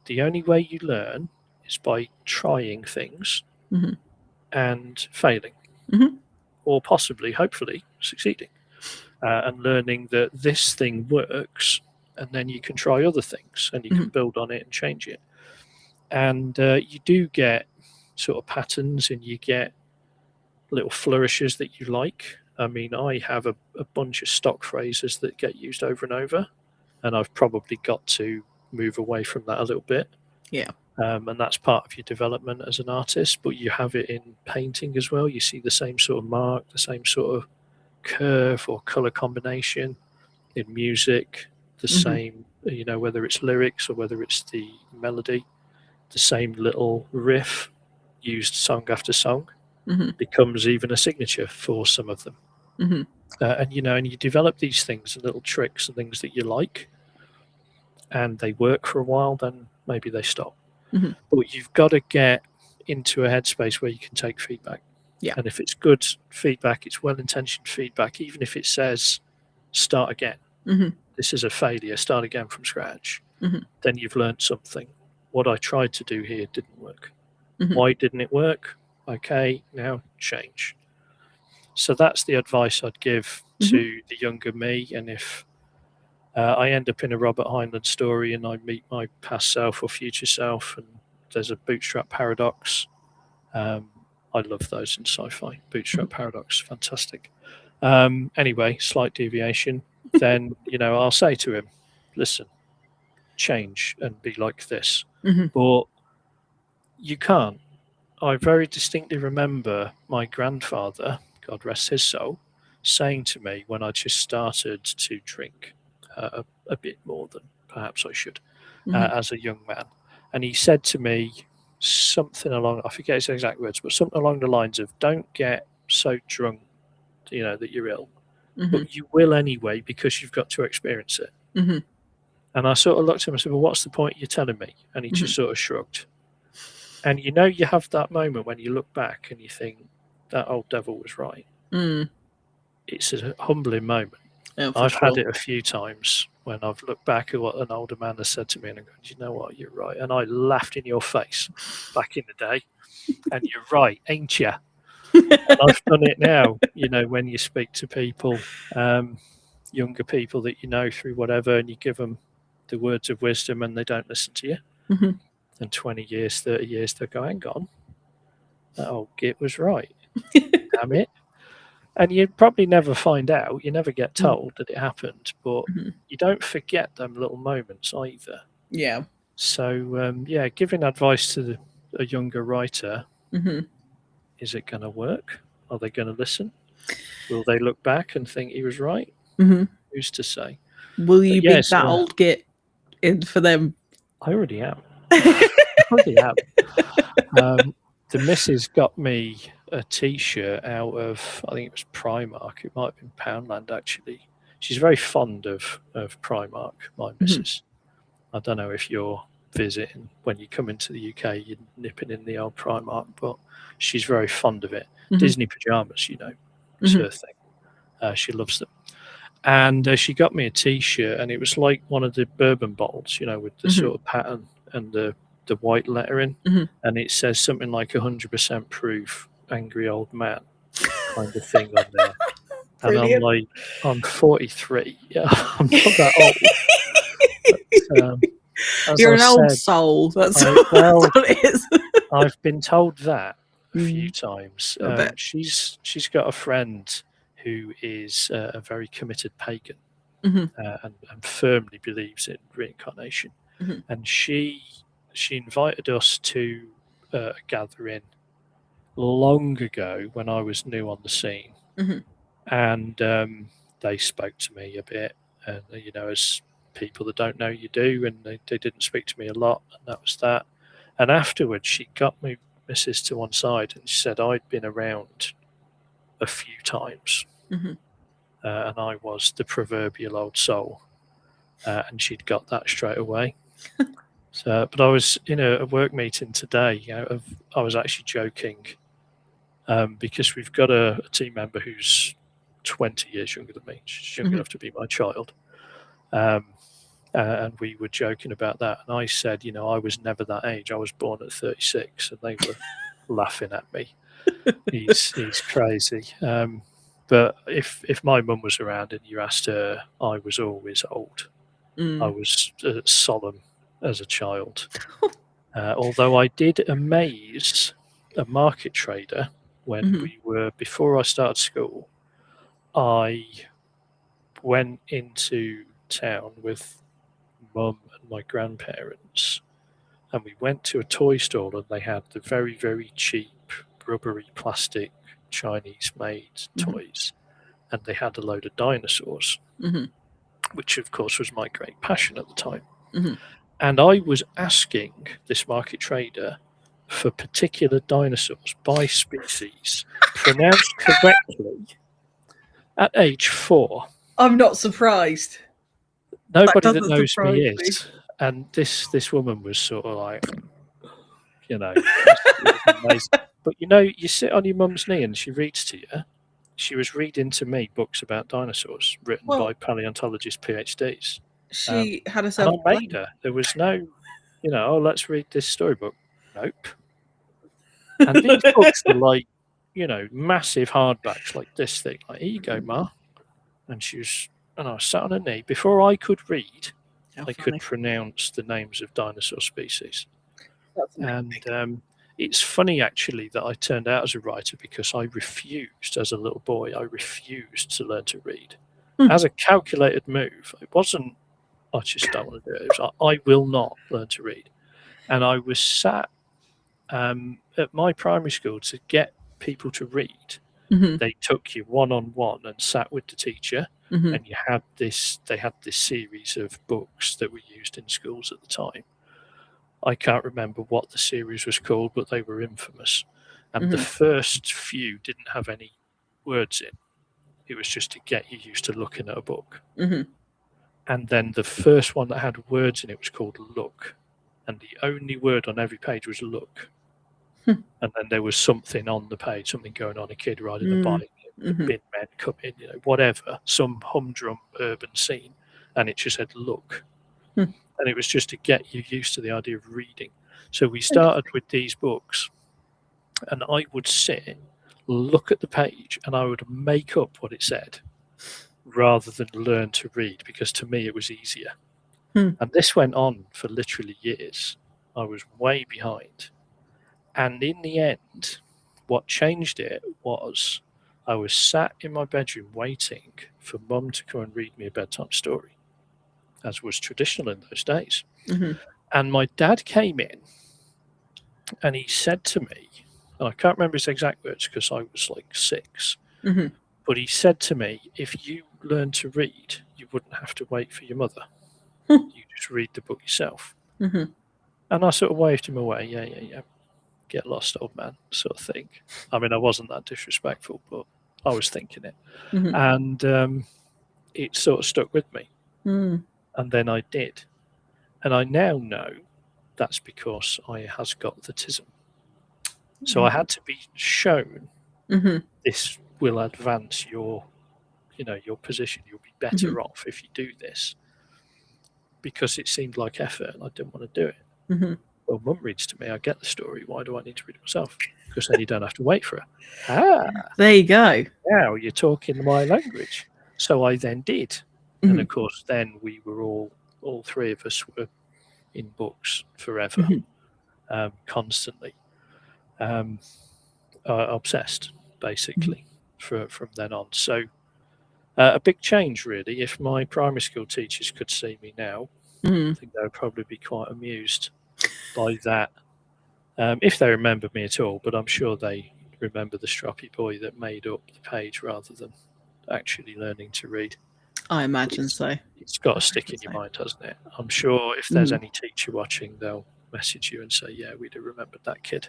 The only way you learn is by trying things and failing, or possibly, hopefully, succeeding, and learning that this thing works, and then you can try other things and you can build on it and change it. And you do get sort of patterns, and you get little flourishes that you like. I mean, I have a bunch of stock phrases that get used over and over, and I've probably got to move away from that a little bit. Yeah. And that's part of your development as an artist, but you have it in painting as well. You see the same sort of mark, the same sort of curve or color combination. In music, the same, you know, whether it's lyrics or whether it's the melody, the same little riff used song after song becomes even a signature for some of them. And you know, and you develop these things and little tricks and things that you like, and they work for a while, then maybe they stop. But you've got to get into a headspace where you can take feedback. Yeah. And if it's good feedback, it's well-intentioned feedback, even if it says start again, this is a failure, start again from scratch, then you've learned something. What I tried to do here didn't work. Why didn't it work? Okay, now change. So that's the advice I'd give to the younger me. And if I end up in a Robert Heinlein story and I meet my past self or future self, and there's a bootstrap paradox, I love those in sci-fi. Bootstrap paradox, fantastic. Anyway, slight deviation. Then, you know, I'll say to him, listen, change and be like this. But you can't. I very distinctly remember my grandfather, God rest his soul, saying to me when I just started to drink a bit more than perhaps I should as a young man. And he said to me something along, I forget his exact words, but something along the lines of, don't get so drunk, you know, that you're ill. But you will anyway, because you've got to experience it. And I sort of looked at him and said, well, what's the point you're telling me? And he just sort of shrugged. And you know, you have that moment when you look back and you think, that old devil was right. It's a humbling moment. I've had it a few times when I've looked back at what an older man has said to me and I go, do you know what, you're right. And I laughed in your face back in the day. And you're right, ain't you? And I've done it now, you know, when you speak to people, younger people that you know through whatever, and you give them the words of wisdom and they don't listen to you. And 20 years, 30 years, they'll go, hang on, that old git was right. Damn it. And you probably never find out, you never get told that it happened, but you don't forget them little moments either. Yeah. So, yeah, giving advice to a younger writer, is it going to work? Are they going to listen? Will they look back and think he was right? Who's to say? Will you be that old git in for them? I already am. I already am. The missus got me a T-shirt out of, I think it was Primark. It might have been Poundland, actually. She's very fond of Primark, my missus. I don't know if you're visiting, when you come into the UK, you're nipping in the old Primark, but she's very fond of it. Disney pajamas, you know, it's her thing. She loves them. And she got me a T-shirt, and it was like one of the bourbon bottles, you know, with the sort of pattern and the white lettering, and it says something like 100% proof angry old man kind of thing on there. And I'm like, I'm 43. Yeah, I'm not that old. But, you're an old soul. That's all it is. I've been told that a few times. She's got a friend who is a very committed pagan. and firmly believes in reincarnation. And she invited us to a gathering long ago when I was new on the scene, and they spoke to me a bit, and as people that don't know you do, and they didn't speak to me a lot, and that was that. And afterwards, she got me missus to one side, and she said I'd been around a few times, and I was the proverbial old soul, and she'd got that straight away. So, but I was in a work meeting today. I was actually joking because we've got a team member who's 20 years younger than me. She's young enough to be my child. And we were joking about that. And I said, I was never that age. I was born at 36, and they were laughing at me. He's crazy. But if my mum was around and you asked her, I was always old. I was solemn as a child. Although I did amaze a market trader when before I started school, I went into town with mum and my grandparents, and we went to a toy store, and they had the very, very cheap rubbery plastic Chinese made toys, and they had a load of dinosaurs, which of course was my great passion at the time. And I was asking this market trader for particular dinosaurs by species pronounced correctly at age 4. I'm not surprised. Nobody that knows me is. And this woman was sort of like, it was amazing. But you sit on your mum's knee and she reads to you. She was reading to me books about dinosaurs written by paleontologists, PhDs. She had herself. And I made her. There was no, let's read this storybook. Nope. And these books were like, massive hardbacks like this thing. Like, here you go, Ma. And I was sat on her knee. Before I could read, I could pronounce the names of dinosaur species. And it's funny, actually, that I turned out as a writer because I refused, as a little boy, to learn to read. As a calculated move. It wasn't, I just don't want to do it. It was, I will not learn to read. And I was sat at my primary school to get people to read. They took you one-on-one and sat with the teacher, and they had this series of books that were used in schools at the time. I can't remember what the series was called, but they were infamous. And the first few didn't have any words in. It was just to get you used to looking at a book. And then the first one that had words in it was called Look. And the only word on every page was look. And then there was something on the page, something going on, a kid riding a bike, the bin men come in, whatever, some humdrum urban scene. And it just said look. And it was just to get you used to the idea of reading. So we started with these books, and I would sit, look at the page, and I would make up what it said rather than learn to read, because to me it was easier. And this went on for literally years. I was way behind. And in the end, what changed it was I was sat in my bedroom waiting for Mum to come and read me a bedtime story, as was traditional in those days. And my dad came in and he said to me, and I can't remember his exact words because I was like 6, but he said to me, if you learn to read, you wouldn't have to wait for your mother. You just read the book yourself. And I sort of waved him away. Yeah. Get lost, old man, sort of thing. I mean, I wasn't that disrespectful, but I was thinking it. And it sort of stuck with me. And then I did. And I now know that's because I has got autism. So I had to be shown this will advance your position. You'll be better off if you do this. Because it seemed like effort and I didn't want to do it. Well, Mum reads to me, I get the story. Why do I need to read it myself? Because then you don't have to wait for her. There you go. Now you're talking my language. So I then did. And of course, then we were all 3 of us were in books forever, constantly, obsessed, basically, from then on. So A big change, really. If my primary school teachers could see me now, I think they would probably be quite amused by that. If they remember me at all, but I'm sure they remember the stroppy boy that made up the page rather than actually learning to read. I imagine so. It's got to stick in your mind, hasn't it? I'm sure if there's any teacher watching, they'll message you and say, yeah, we'd have remembered that kid.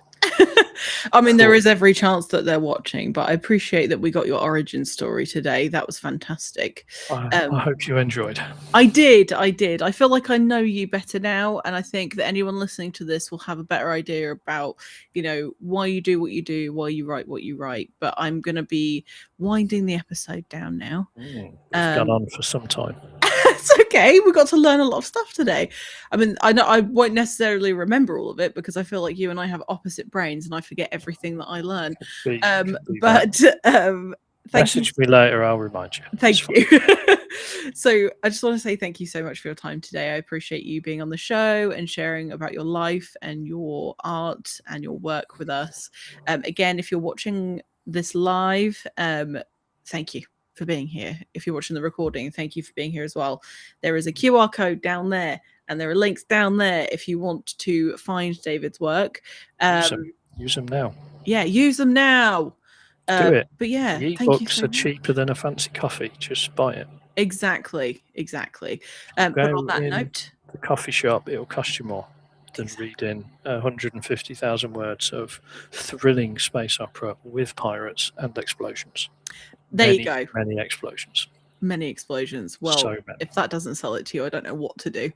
I mean, there is every chance that they're watching, but I appreciate that we got your origin story today. That was fantastic. I hope you enjoyed. I did. I feel like I know you better now, and I think that anyone listening to this will have a better idea about, why you do what you do, why you write what you write. But I'm going to be winding the episode down now. We've gone on for some time. It's okay. We got to learn a lot of stuff today. I mean, I know I won't necessarily remember all of it because I feel like you and I have opposite brains and I forget everything that I learn. Message me later, I'll remind you. Thank you. So I just want to say thank you so much for your time today. I appreciate you being on the show and sharing about your life and your art and your work with us. Again, if you're watching this live, thank you for being here. If you're watching the recording, thank you for being here as well. There is a QR code down there and there are links down there if you want to find David's work. Use them now. Yeah, use them now. Do it. But yeah, the ebooks are cheaper than a fancy coffee. Just buy it. Exactly. But on that note, the coffee shop, it'll cost you more than reading 150,000 words of thrilling space opera with pirates and explosions. There you go. Many explosions. Well, so if that doesn't sell it to you, I don't know what to do.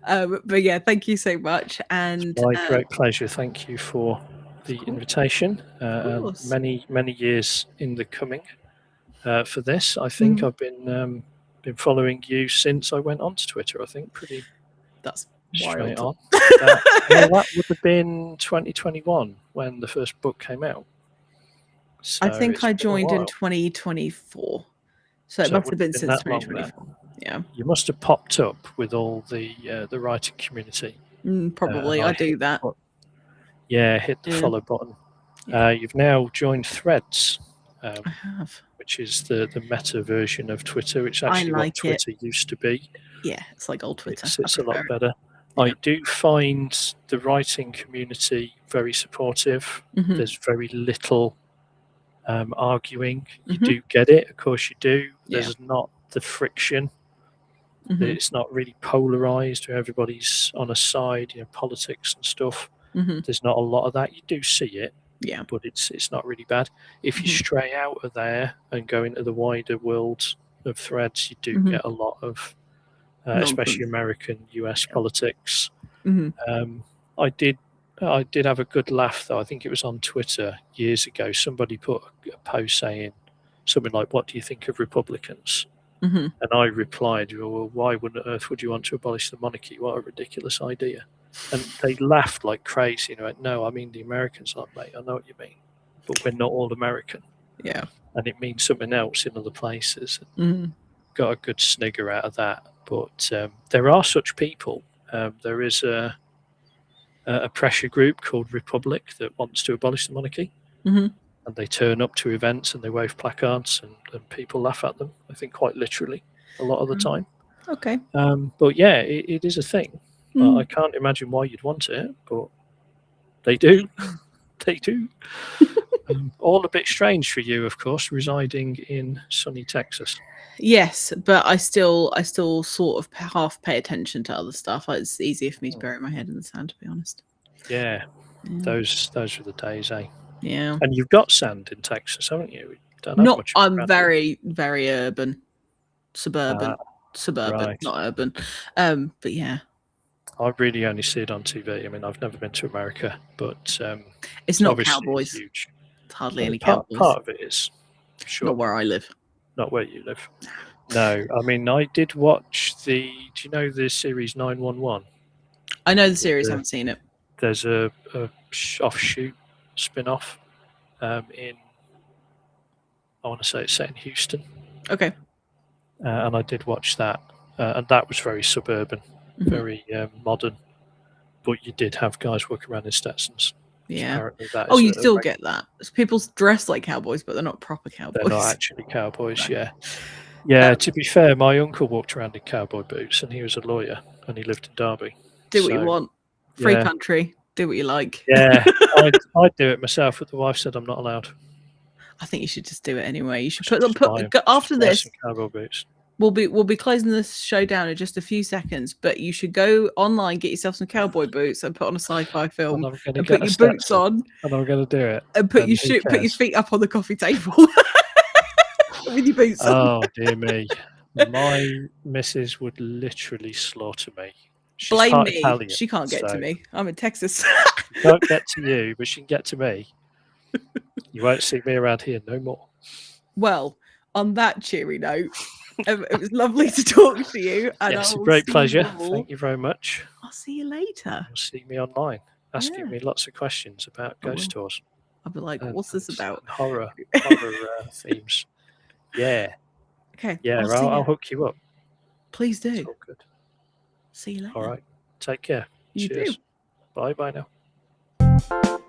But yeah, thank you so much. And it's my great pleasure. Thank you for the invitation. Many years in the coming for this. I think I've been following you since I went onto Twitter. I think that's straight wild. On. That would have been 2021 when the first book came out. So I think I joined in 2024. So it must have been since 2024. Yeah. You must have popped up with all the writing community. Probably. I do that. Hit the follow button. Yeah. You've now joined Threads. I have. Which is the meta version of Twitter. It's actually what Twitter used to be. Yeah, it's like old Twitter. It's a lot better. Yeah. I do find the writing community very supportive. There's very little arguing. You do get it, of course you do. There's not the friction. It's not really polarized where everybody's on a side, politics and stuff. There's not a lot of that. You do see it, but it's not really bad. If you stray out of there and go into the wider world of Threads, you do get a lot of, especially American, US politics. I did have a good laugh, though. I think it was on Twitter years ago. Somebody put a post saying something like, "What do you think of Republicans?" And I replied, "Well, why on earth would you want to abolish the monarchy? What a ridiculous idea." And they laughed like crazy. No, I mean the Americans. Like, mate, I know what you mean, but we're not all American. Yeah. And it means something else in other places. Got a good snigger out of that. But there are such people. There is a pressure group called Republic that wants to abolish the monarchy. And they turn up to events and they wave placards and people laugh at them, I think quite literally, a lot of the time. Okay. But yeah, it is a thing. I can't imagine why you'd want it, but they do. They do. All a bit strange for you, of course, residing in sunny Texas. Yes, but I still sort of half pay attention to other stuff. It's easier for me to bury my head in the sand, to be honest. Yeah. Those were the days, eh? Yeah. And you've got sand in Texas, haven't you? I'm very, very urban, suburban, right. Not urban. But yeah. I really only see it on TV. I mean, I've never been to America, but it's not cowboys. It's huge. It's hardly any cowboys. Part of it is. Sure. Not where I live. Not where you live. No, I mean, I did watch do you know the series 911? I know the series, I haven't seen it. There's a offshoot spin-off in, I want to say it's set in Houston. Okay. And I did watch that, and that was very suburban, very modern, but you did have guys walking around in Stetsons. Yeah. Apparently that you still get that. People dress like cowboys, but they're not proper cowboys. They're not actually cowboys, yeah. Yeah, to be fair, my uncle walked around in cowboy boots, and he was a lawyer, and he lived in Derby. Do what you So, want. Free yeah. country. Do what you like. Yeah, I'd do it myself, but the wife said I'm not allowed. I think you should just do it anyway. You should Just after buy this. some cowboy boots. We'll be closing this show down in just a few seconds, but you should go online, get yourself some cowboy boots, and put on a sci-fi film, and put your boots on, and I'm going to do it, and put your feet up on the coffee table with your boots on. Oh dear me, my missus would literally slaughter me. She's Blame part me. Italian, She can't get to me. I'm in Texas. She can't get to you, but she can get to me. You won't see me around here no more. Well, on that cheery note, it was lovely to talk to you. And yes, a great pleasure. Thank you very much. I'll see you later. You'll see me online, asking me lots of questions about ghost tours. I'll be like, what's this about? Horror themes. Yeah. Okay. Yeah, I'll hook you up. Please do. It's all good. See you later. All right. Take care. You Cheers. too. Bye now.